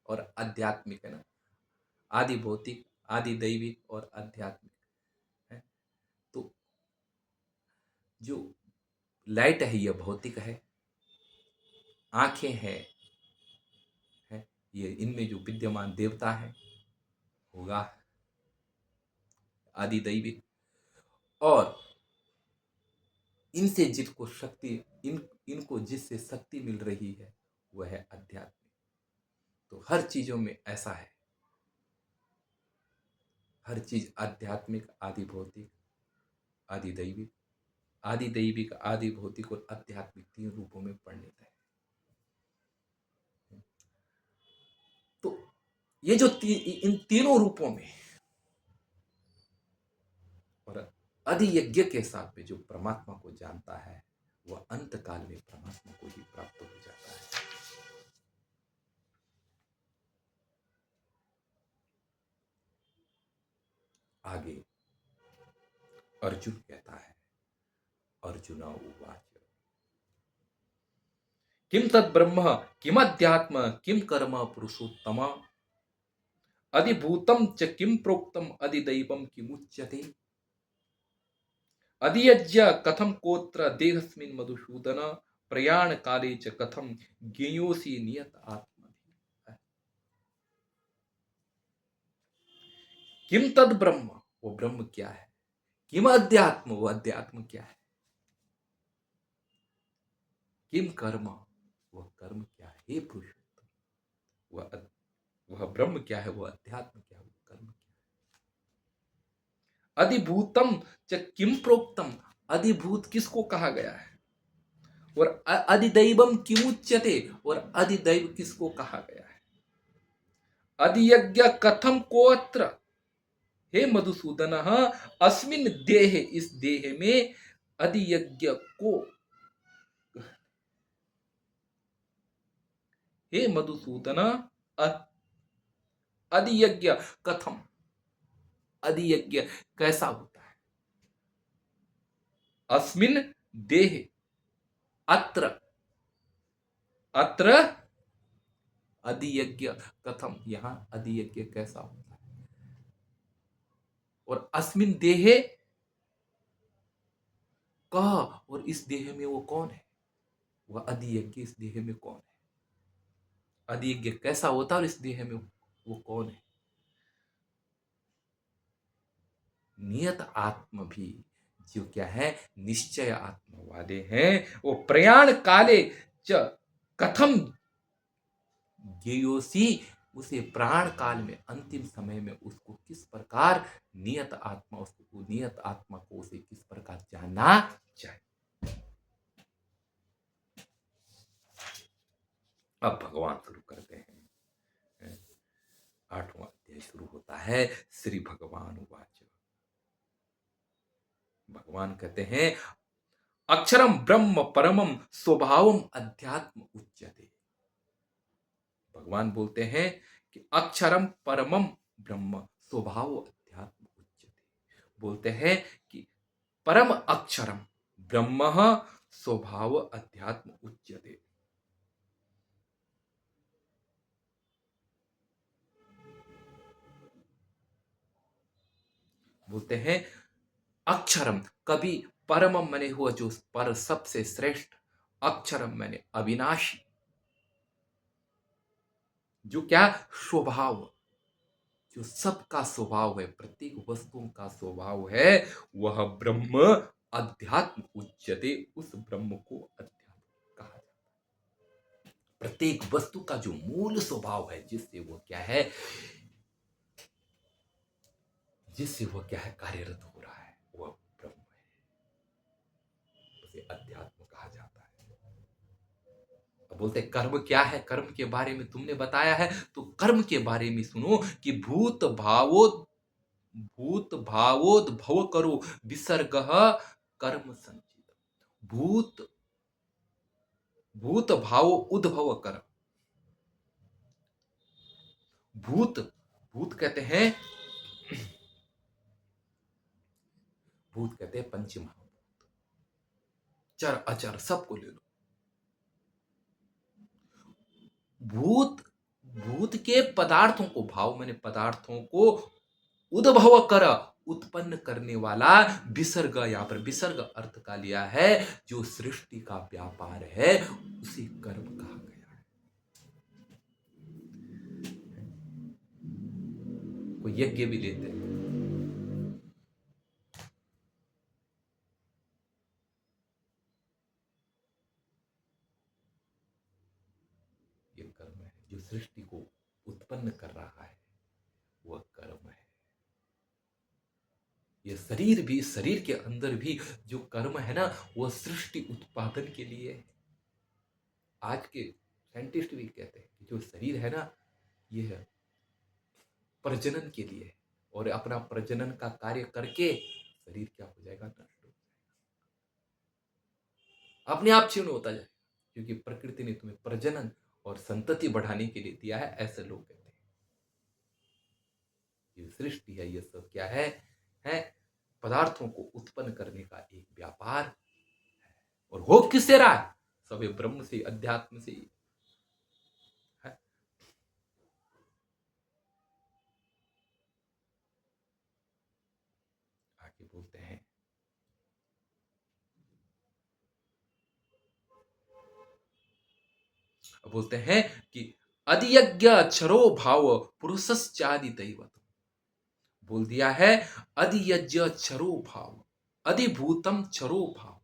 और आध्यात्मिक, है ना। आदि भौतिक, आदि दैविक और आध्यात्मिक है। तो जो लाइट है यह भौतिक है, आंखें है ये, इनमें जो विद्यमान देवता है होगा आदि दैविक, और इनसे जिसको शक्ति, इनको जिससे शक्ति मिल रही है वह है आध्यात्मिक। तो हर चीजों में ऐसा है, हर चीज आध्यात्मिक, आदि भौतिक, आदि दैविक, आदि दैविक, आदि भौतिक और आध्यात्मिक 3 रूपों में परिणित है। तो ये जो इन तीनों रूपों में और आदि यज्ञ के साथ में जो परमात्मा को जानता है वह अंत काल में परमात्मा को ही प्राप्त हो जाता है। आगे अर्जुन कहता है, अर्जुना उवाच किम तद ब्रह्म किमध्यात्म किम कर्म पुरुषोत्तम अधिभूतम च किम प्रोक्तम अधिदैवम किमुच्यते अधियज्ञ कथम कोत्र देहस्मिन् मधुसूदन प्रयाण काले च कथम ज्ञेयोसि नियत आत्मा। किम तद ब्रह्म, वो ब्रह्म क्या है, किम अध्यात्म, वो अध्यात्म क्या है, किम कर्म, वह कर्म क्या है, हे पुरुषोत्तम वह ब्रह्म क्या है, वह अध्यात्म क्या है, वह कर्म क्या है। अधिभूतम च किम प्रोक्तम, अधिभूत किसको कहा गया है, और अधिदैवम किमुच्यते, और अधिदैव किसको कहा गया है। अधियज्ञ कथम कोत्र, हे मधुसूदन अस्मिन देह, इस देह में अधियज्ञ को, हे मधुसूदन अधियज्ञ कथम, अधियज्ञ कैसा होता है, अस्मिन देह, अत्र, अत्र अधियज्ञ कथम, यहां अधियज्ञ कैसा होता है, और अस्मिन देहे कह, और इस देह में वो कौन है, वह अधियज्ञ इस देह में कौन है, अधियज्ञ कैसा होता है और इस देह में वो कौन है। नियत आत्म भी, जो क्या है, निश्चय आत्मा वाले हैं, वो प्रयाण काले च कथम ज्ञेयोसी, उसे प्राण काल में, अंतिम समय में उसको किस प्रकार नियत आत्मा, उसको नियत आत्मा को उसे किस प्रकार जानना चाहिए। अब भगवान शुरू करते हैं, 8वां अध्याय शुरू होता है। श्री भगवान उवाच, भगवान कहते हैं अक्षरम ब्रह्म परमम स्वभावम अध्यात्म उच्यते। भगवान बोलते हैं कि अक्षरम परमम ब्रह्म स्वभाव अध्यात्म उच्यते, बोलते हैं कि परम अक्षरम ब्रह्म स्वभाव अध्यात्म उच्यते। बोलते हैं अक्षरम, कभी परमम मैंने हुआ जो पर सबसे श्रेष्ठ, अक्षरम मैंने अविनाशी, जो क्या स्वभाव, जो सबका स्वभाव है, प्रत्येक वस्तुओं का स्वभाव है, वह ब्रह्म अध्यात्म उच्यते, उस ब्रह्म को अध्यात्म कहा जाता है। प्रत्येक वस्तु का जो मूल स्वभाव है, जिससे वो क्या है, जिससे वह क्या है कार्यरत हो रहा है, वह ब्रह्म है, उसे अध्यात्म कहा जाता है। अब बोलते कर्म क्या है, कर्म के बारे में तुमने बताया है, तो कर्म के बारे में सुनो कि भूत भावोद्भव करो विसर्ग कर्म संचित, भूत भूत भाव उद्भव कर, भूत, भूत कहते हैं, भूत कहते हैं पंच महाभूत, चर अचर सबको ले लो। भूत, भूत के पदार्थों को, भाव मैंने पदार्थों को उद्भव कर, उत्पन्न करने वाला, विसर्ग, यहां पर विसर्ग अर्थ का लिया है, जो सृष्टि का व्यापार है, उसी कर्म कहा गया है। कोई यज्ञ भी लेते हैं, ये कर्म है, जो सृष्टि को उत्पन्न कर रहा है, वह कर्म है। ये शरीर भी, शरीर के अंदर भी जो कर्म है ना, वह सृष्टि उत्पादन के लिए है। आज के साइंटिस्ट भी कहते हैं कि जो शरीर है ना, यह प्रजनन के लिए है, और अपना प्रजनन का कार्य करके शरीर क्या हो जाएगा, नष्ट हो जाएगा, अपने आप क्षीण होता जाएगा, क्योंकि प्रकृति ने तुम्हें प्रजनन और संतति बढ़ाने के लिए दिया है, ऐसे लोग कहते हैं। ये सृष्टि है, ये सब क्या है पदार्थों को उत्पन्न करने का एक व्यापार है। और हो किससे रहा है, सब ये ब्रह्म से, अध्यात्म से है। आगे बोलते हैं, बोलते हैं कि अधियज्ञ क्षरो भाव पुरुषश्चादि दैवत, बोल दिया है अधियज्ञ क्षरो भाव, अधिभूतम क्षरो भाव,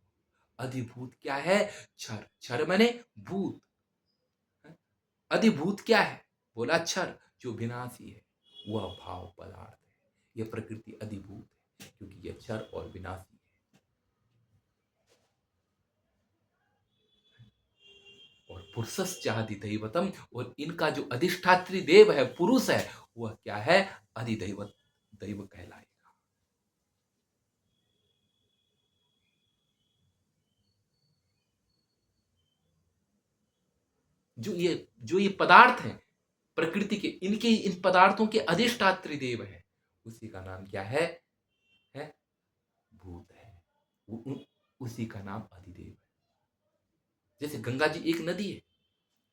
अधिभूत क्या है, क्षर, क्षर मैंने भूत, अधिभूत क्या है, बोला क्षर, जो विनाशी है, वह भाव पदार्थ है, यह प्रकृति अधिभूत है, क्योंकि यह क्षर और विनाशी है। और पुरुषश्चादि दैवतम, और इनका जो अधिष्ठात्री देव है, पुरुष है, वह क्या है, अधिदैवत, दैव कहलाएगा। जो ये पदार्थ है प्रकृति के, इनके, इन पदार्थों के अधिष्ठात्री देव है, उसी का नाम क्या है भूत है, उसी का नाम अधिदेव है। जैसे गंगा जी एक नदी है,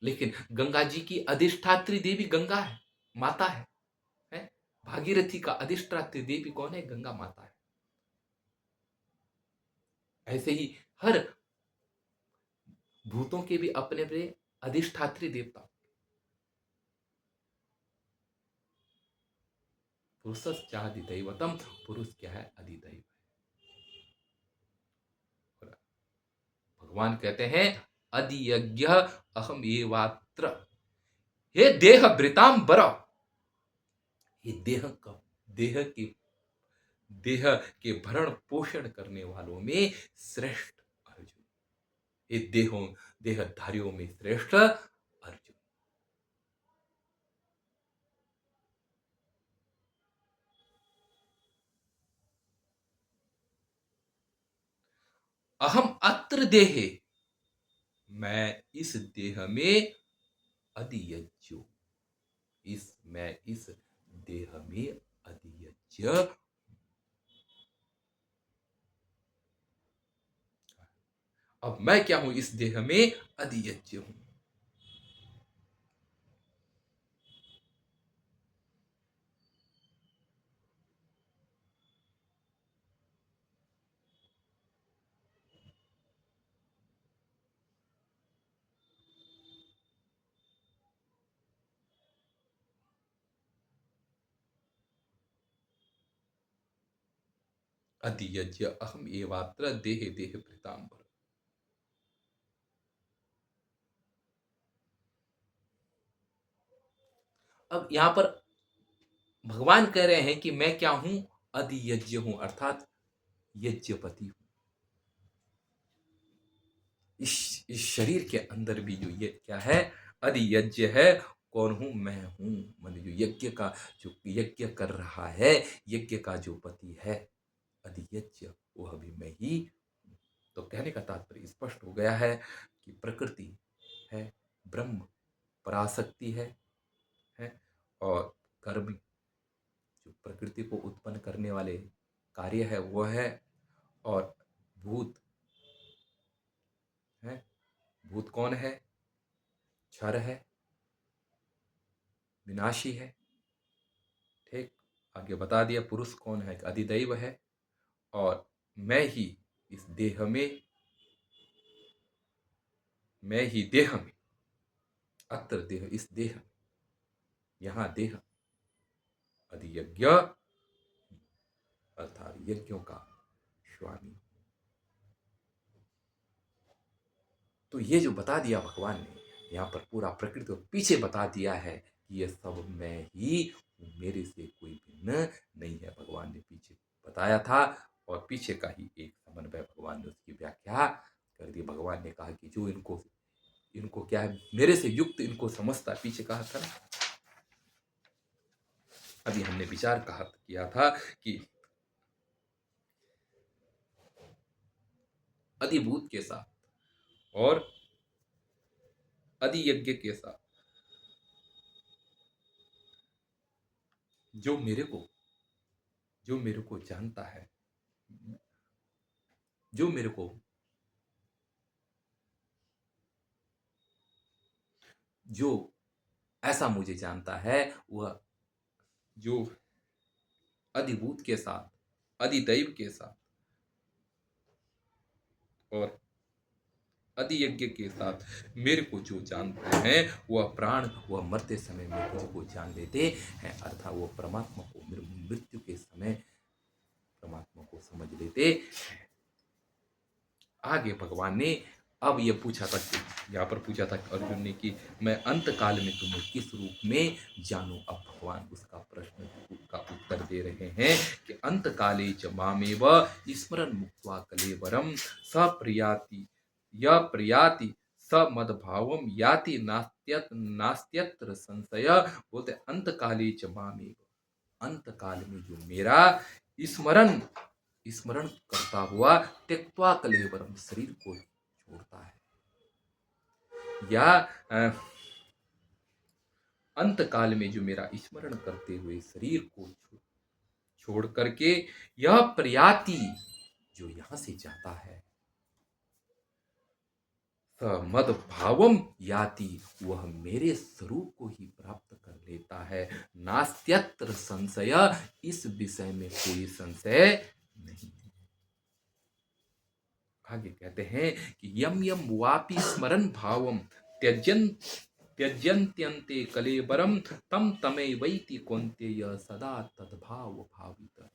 लेकिन गंगा जी की अधिष्ठात्री देवी गंगा है, माता है? भागीरथी का अधिष्ठात्री देवी कौन है, गंगा माता है। ऐसे ही हर भूतों के भी अपने अपने अधिष्ठात्री देवता, पुरुषश्चादि दैवतम, पुरुष क्या है, अधिदैव है। भगवान कहते हैं अधियज्ञ अहम एवात्र, हे देह वृतांबर, ये देह के देह के भरण पोषण करने वालों में श्रेष्ठ अर्जुन, ये देहधारियों में श्रेष्ठ अर्जुन। अहम अत्र देहे, मैं इस देह में अधियज्ञ, मैं इस देह में अधियज्ञ, अब मैं क्या हूं, इस देह में अधियज्ञ हूं। अधियज्ञ अहम एवात्र देहे देह प्रीतांबर। अब यहां पर भगवान कह रहे हैं कि मैं क्या हूं, अधियज्ञ हूं, अर्थात यज्ञपति हूं। इस शरीर के अंदर भी जो ये क्या है, अधियज्ञ है। कौन हूं, मैं हूं। मान जो यज्ञ का, जो यज्ञ कर रहा है, यज्ञ का जो पति है, अधियज्ञ, वह भी मैं ही हूं। तो कहने का तात्पर्य स्पष्ट हो गया है कि प्रकृति है, ब्रह्म पराशक्ति है, और कर्म जो प्रकृति को उत्पन्न करने वाले कार्य है वो है, और भूत है। भूत कौन है, क्षर है, विनाशी है। ठीक, आगे बता दिया पुरुष कौन है, अधिदैव है। और मैं ही इस देह में, मैं ही देह में, अत्र देह, इस देह, यहाँ देह, अधियज्ञ अर्थात यज्ञों का स्वामी। तो ये जो बता दिया भगवान ने यहाँ पर, पूरा प्रकृति को पीछे बता दिया है कि ये सब मैं ही हूँ, मेरे से कोई भिन्न नहीं है। भगवान ने पीछे बताया था, और पीछे का ही एक समन्वय भगवान ने उसकी व्याख्या कर दी। भगवान ने कहा कि जो इनको इनको क्या है, मेरे से युक्त इनको समझता, पीछे कहा था ना, अभी हमने विचार कहा किया था कि अधिभूत के साथ और अधियज्ञ के साथ जो मेरे को जानता है, जो मेरे को, जो ऐसा मुझे जानता है, वह जो अधिभूत के साथ, अधिदैव के साथ और अधियज्ञ के साथ मेरे को जो जानते हैं, वह प्राण, वह मरते समय में मुझको जान लेते हैं, अर्थात वो परमात्मा को, मृत्यु के समय परमात्मा को समझ लेते हैं। आगे भगवान ने अब ये पूछा था, यहाँ पर पूछा था अर्जुन ने कि मैं अंत काल में तुम्हें किस रूप में जानूं। अब भगवान उसका प्रश्न का उत्तर दे रहे हैं कि अंत काले च मामेव स्मरन् मुक्त्वा कलेवरम स प्रियाति, य प्रियाति स मद्भावम याति नास्त्यत्र संशय। बोलते अंत काले च मामेव, अंत काल में जो मेरा स्मरण स्मरण करता हुआ, त्यक्त्वा कलेवरम, शरीर को छोड़ता है, या अंत काल में जो मेरा स्मरण करते हुए शरीर को छोड़ करके, यह प्रयाति, जो यहां से जाता है, मद भावम याति, वह मेरे स्वरूप को ही प्राप्त कर लेता है। नास्त्यत्र संशय, इस विषय में कोई संशय नहीं। आगे कहते हैं कि यम यम वापि स्मरन् भावम त्यजन्त्यन्ते कलेबरम तम तमेवैति कौन्तेय सदा तद्भाव भावित।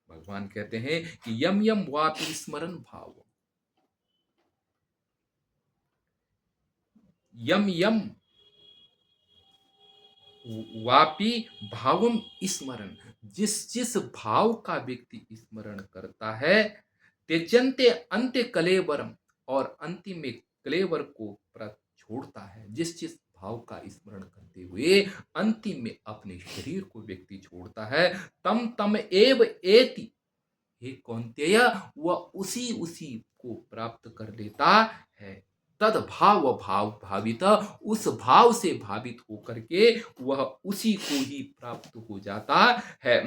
भगवान कहते हैं कि यम यम वापि स्मरन् भावम, यम यम वापि भावम स्मरण, जिस जिस भाव का व्यक्ति स्मरण करता है, त्यजन्ते अंत्य कलेवरम, और अंतिम में कलेवर को छोड़ता है। जिस जिस भाव का स्मरण करते हुए अंतिम में अपने शरीर को व्यक्ति छोड़ता है, तम तम एव एति, हे कौन्तेय, वह उसी उसी को प्राप्त कर लेता है। तद भाव भाव भावित, उस भाव से भावित होकर के वह उसी को ही प्राप्त हो जाता है।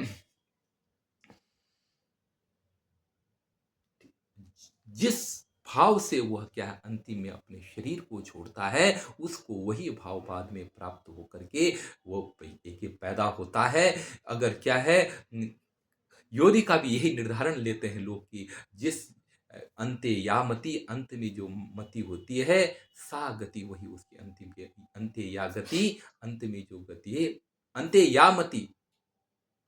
जिस भाव से वह क्या है, अंतिम में अपने शरीर को छोड़ता है, उसको वही भाव बाद में प्राप्त होकर के वो एक पैदा होता है। अगर क्या है, योनि का भी यही निर्धारण लेते हैं लोग कि जिस अंत्य या मति, अंत में जो मति होती है, सा गति, वही उसकी अंतिम, अंत्य या गति, अंत में जो गति है, अंत्य या मति,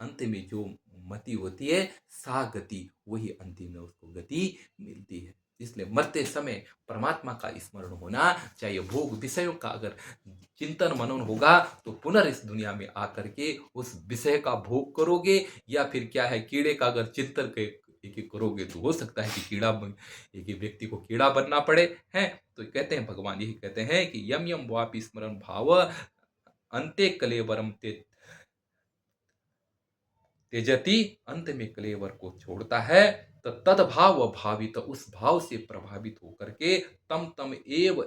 अंत में जो मति होती है सा गति, वही अंतिम में उसको गति मिलती है। इसलिए मरते समय परमात्मा का स्मरण होना चाहिए। भोग विषयों का अगर चिंतन मनन होगा तो पुनर् इस दुनिया में आकर के उस विषय का भोग करोगे, या फिर क्या है, कीड़े का अगर चिंतन एक एक करोगे तो हो सकता है कि एक एक व्यक्ति को कीड़ा बनना पड़े हैं। तो कहते हैं, भगवान यही कहते हैं कि यम यम वापि स्मरण भाव अंते कलेवरम त्यजति, अंत में कलेवर को छोड़ता है, तो तद भाव भावित, उस भाव से प्रभावित होकर के तम तम एव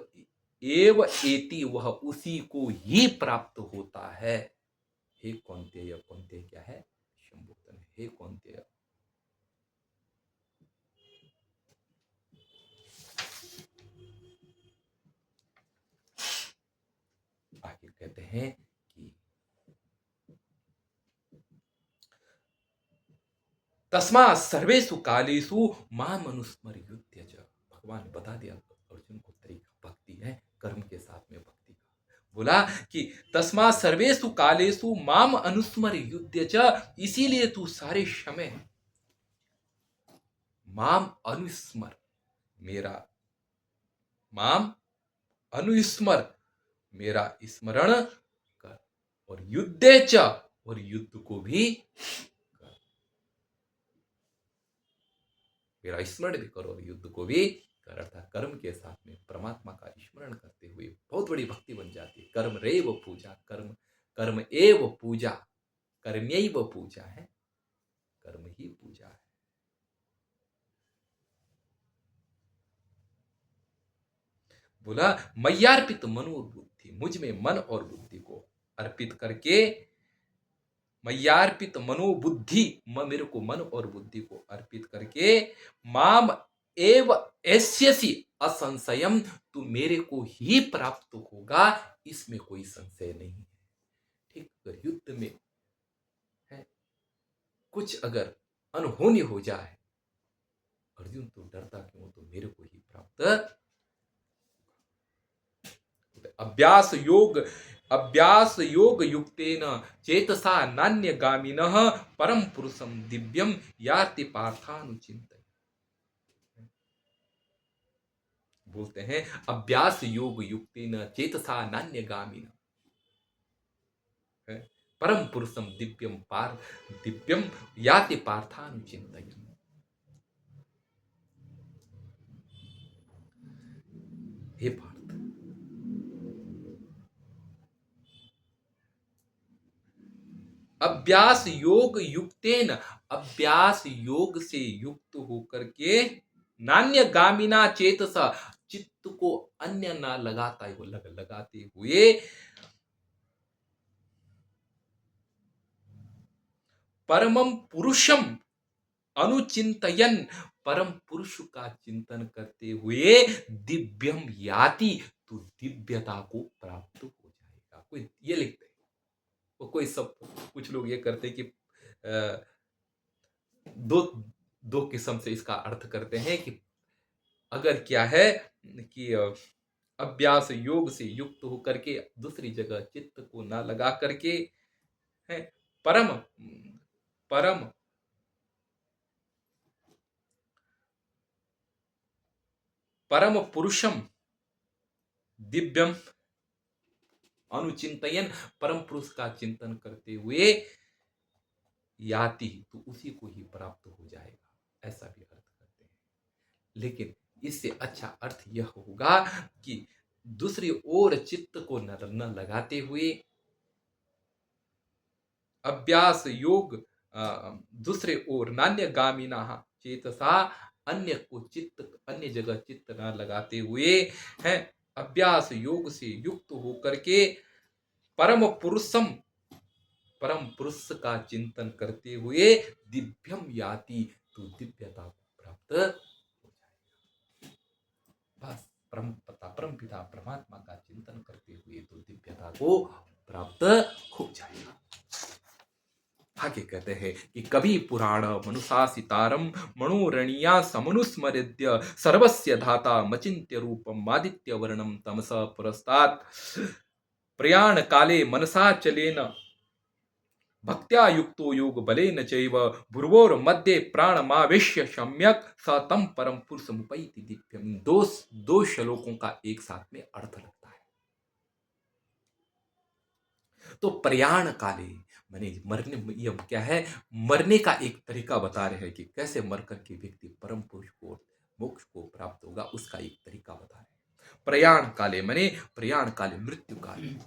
एति, वह उसी को ही प्राप्त होता है। हे कौन्तेय, कौन्तेय क्या है, संबोधन। हे कौन्तेय, आगे कहते हैं कि तस्मात् सर्वेषु कालेषु माम अनुस्मर युध्यज। भगवान ने बता दिया अर्जुन को तरीका भक्ति है, कर्म के साथ में भक्ति का। बोला कि तस्मात् सर्वेषु कालेषु माम अनुस्मर युध्यज, इसीलिए तू सारे समय माम अनुस्मर, मेरा माम अनुस्मर, मेरा स्मरण कर, और युद्धे च, और युद्ध को भी कर। मेरा स्मरण भी करो और युद्ध को भी कर, अर्थात कर्म के साथ में परमात्मा का स्मरण करते हुए बहुत बड़ी भक्ति बन जाती है। कर्म रेव पूजा, कर्म कर्म एव पूजा, कर्म्यैव पूजा है, कर्म ही पूजा है। बोला मय्यार्पित मनो और बुद्धि, मुझ में मन और बुद्धि को अर्पित करके, मय्यार्पित मनो बुद्धि, मेरे को मन और बुद्धि को अर्पित करके, माम एव एष्यसि असंशयम, तू मेरे को ही प्राप्त होगा, इसमें कोई संशय नहीं है। ठीक, अगर युद्ध में है कुछ अगर अनहोनी हो जाए, अर्जुन तो डरता क्यों, तो मेरे को ही प्राप्त। अभ्यास योग युक्तेन चेतसा नान्यगामिनः परम पुरुषम दिव्यम याति पार्थानुचिंतय। बोलते हैं अभ्यास योग युक्तेन चेतसा नान्यगामिनः परम पुरुषम दिव्यम याति पार्थानुचिंतय। हे पार्थ, अभ्यास योग युक्तेन, अभ्यास योग से युक्त होकर के, नान्य गामिना चेतसा, चित्त को अन्य ना लगाता है, वो लगाते हुए, परमम पुरुषम अनुचिंतयन, परम पुरुष का चिंतन करते हुए, दिव्यम याति, तो दिव्यता को प्राप्त हो जाएगा। कोई ये लिखते हैं, वो कोई सब, कुछ लोग ये करते कि दो दो किस्म से इसका अर्थ करते हैं कि अगर क्या है कि अभ्यास योग से युक्त होकर के दूसरी जगह चित्त को ना लगा करके है, परम परम परम पुरुषम दिव्यम अनुचिंतयन, परम पुरुष का चिंतन करते हुए, याति, तो उसी को ही प्राप्त हो जाएगा, ऐसा भी अर्थ करते हैं। लेकिन इससे अच्छा अर्थ यह होगा कि दूसरी ओर चित्त को न लगाते हुए, अभ्यास योग दूसरे ओर नान्य गामिना चेतसा, अन्य को चित्त, अन्य जगह चित्त न लगाते हुए है, अभ्यास योग से युक्त होकर के परम पुरुषम, परम पुरुष का चिंतन करते हुए, दिव्यम याति, तो दिव्यता को प्राप्त हो जाएगा। बस परम पिता परमात्मा का चिंतन करते हुए तो दिव्यता को प्राप्त हो जाएगा। आगे कहते हैं कि कवि पुराण मनुशासितारम मनोरणीया समनुस्मृत्य सर्वस्य धाता मचिंत्य रूपम आदित्य वर्णम तमसा पुरस्तात् प्रयाण काले मनसा चलेन भक्त्या युक्तो योग बलेन चैव भ्रुवोर मध्य प्राणमावेश्य सम्यक स तम परम पुरुषमुपैति दिव्यम। दो श्लोकों का एक साथ में अर्थ लगता है। तो प्रयाण काले माने मरने, ये क्या है, मरने का एक तरीका बता रहे हैं कि कैसे मर करके व्यक्ति परम पुरुष को, मोक्ष को प्राप्त होगा, उसका एक तरीका बता रहे हैं। प्रयाण काले माने प्रयाण काले मृत्यु काल,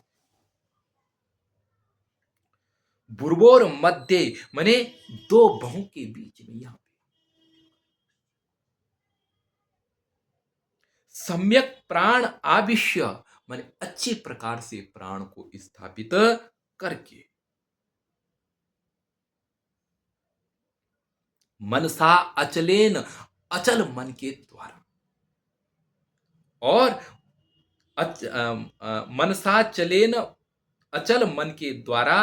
बुर्बोर मध्य माने दो बहु के बीच में, यहां पे सम्यक प्राण आविश्य माने अच्छे प्रकार से प्राण को स्थापित करके, मनसा अचलेन अचल मन के द्वारा, और मनसा चलेन अचल मन के द्वारा,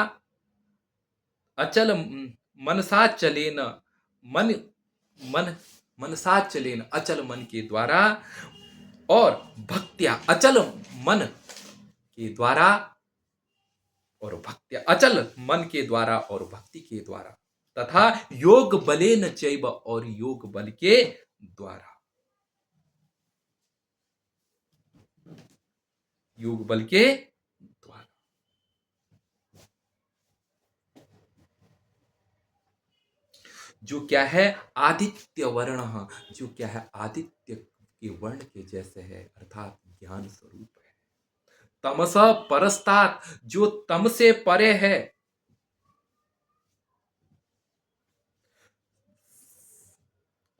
अचल मनसा चलेन मन मन मनसा चलेन अचल मन के द्वारा, और भक्त्या अचल मन के द्वारा, और भक्त्या अचल मन के द्वारा और भक्ति के द्वारा, तथा योग बलेन चैव और योग बल के द्वारा, योग बल के द्वारा। जो क्या है आदित्य वर्ण, जो क्या है आदित्य के वर्ण के जैसे है, अर्थात ज्ञान स्वरूप है। तमस परस्तात, जो तम से परे है,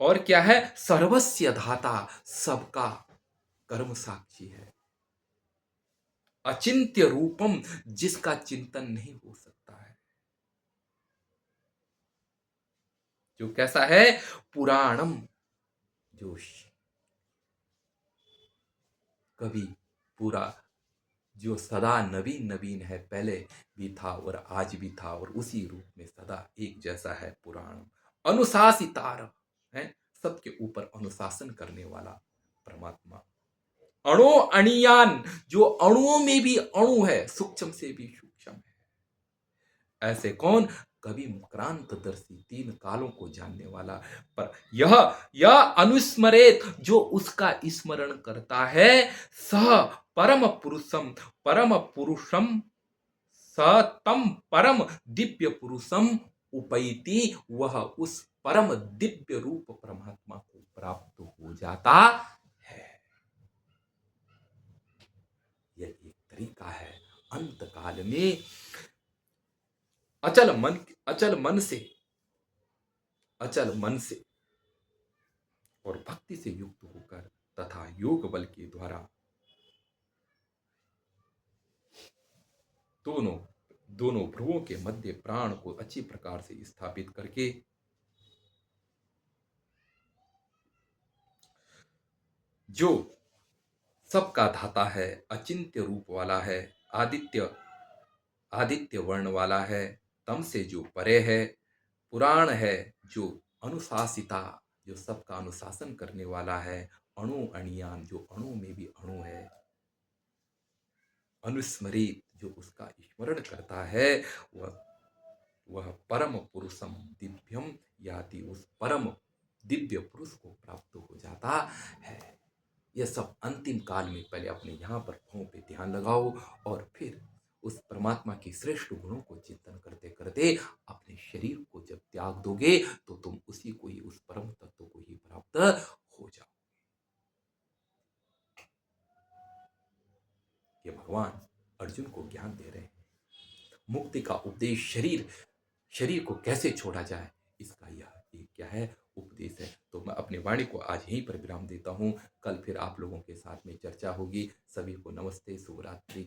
और क्या है सर्वस्य धाता, सबका कर्म साक्षी है। अचिंत्य रूपम, जिसका चिंतन नहीं हो सकता है। जो कैसा है पुराणम, जो कभी पूरा, जो सदा नवीन नवीन है, पहले भी था और आज भी था और उसी रूप में सदा एक जैसा है। पुराण अनुशासितार है, सबके ऊपर अनुशासन करने वाला परमात्मा। अणु अणियान, जो अणुओं में भी अणु है, सूक्ष्म से भी सूक्ष्म है। ऐसे कौन, कभी क्रांतदर्शी, तीन कालों को जानने वाला। पर यह अनुस्मरेत, जो उसका स्मरण करता है, सह परम पुरुषम, परम पुरुषम स तम परम दिव्य पुरुषम उपैति, वह उस परम दिव्य रूप परमात्मा को प्राप्त हो जाता है। यह एक तरीका है अंत काल में अचल मन से और भक्ति से युक्त होकर तथा योग बल के द्वारा दोनों दोनों भ्रुवों के मध्य प्राण को अच्छी प्रकार से स्थापित करके, जो सबका धाता है, अचिंत्य रूप वाला है, आदित्य वर्ण वाला है, तम से जो परे है, पुराण है, जो अनुशासिता, जो सबका अनुशासन करने वाला है, अणु अणियान, जो अणु में भी अणु है, अनुस्मरित, जो उसका स्मरण करता है, वह परम पुरुषम दिव्यम याति, उस परम दिव्य पुरुष को प्राप्त हो जाता है। यह सब अंतिम काल में पहले अपने यहाँ पर पांव पे ध्यान लगाओ, और फिर उस परमात्मा की श्रेष्ठ गुणों को चिंतन करते करते अपने शरीर को जब त्याग दोगे, तो तुम उसी को ही, उस परम तत्व को ही प्राप्त हो जाओ। ये भगवान अर्जुन को ज्ञान दे रहे हैं। मुक्ति का उपदेश, शरीर को कैसे छोड़ा जाए, इसका यह एक क्या है उपदेश है। तो मैं अपनी वाणी को आज यहीं पर विराम देता हूँ। कल फिर आप लोगों के साथ में चर्चा होगी। सभी को नमस्ते, शुभ रात्रि।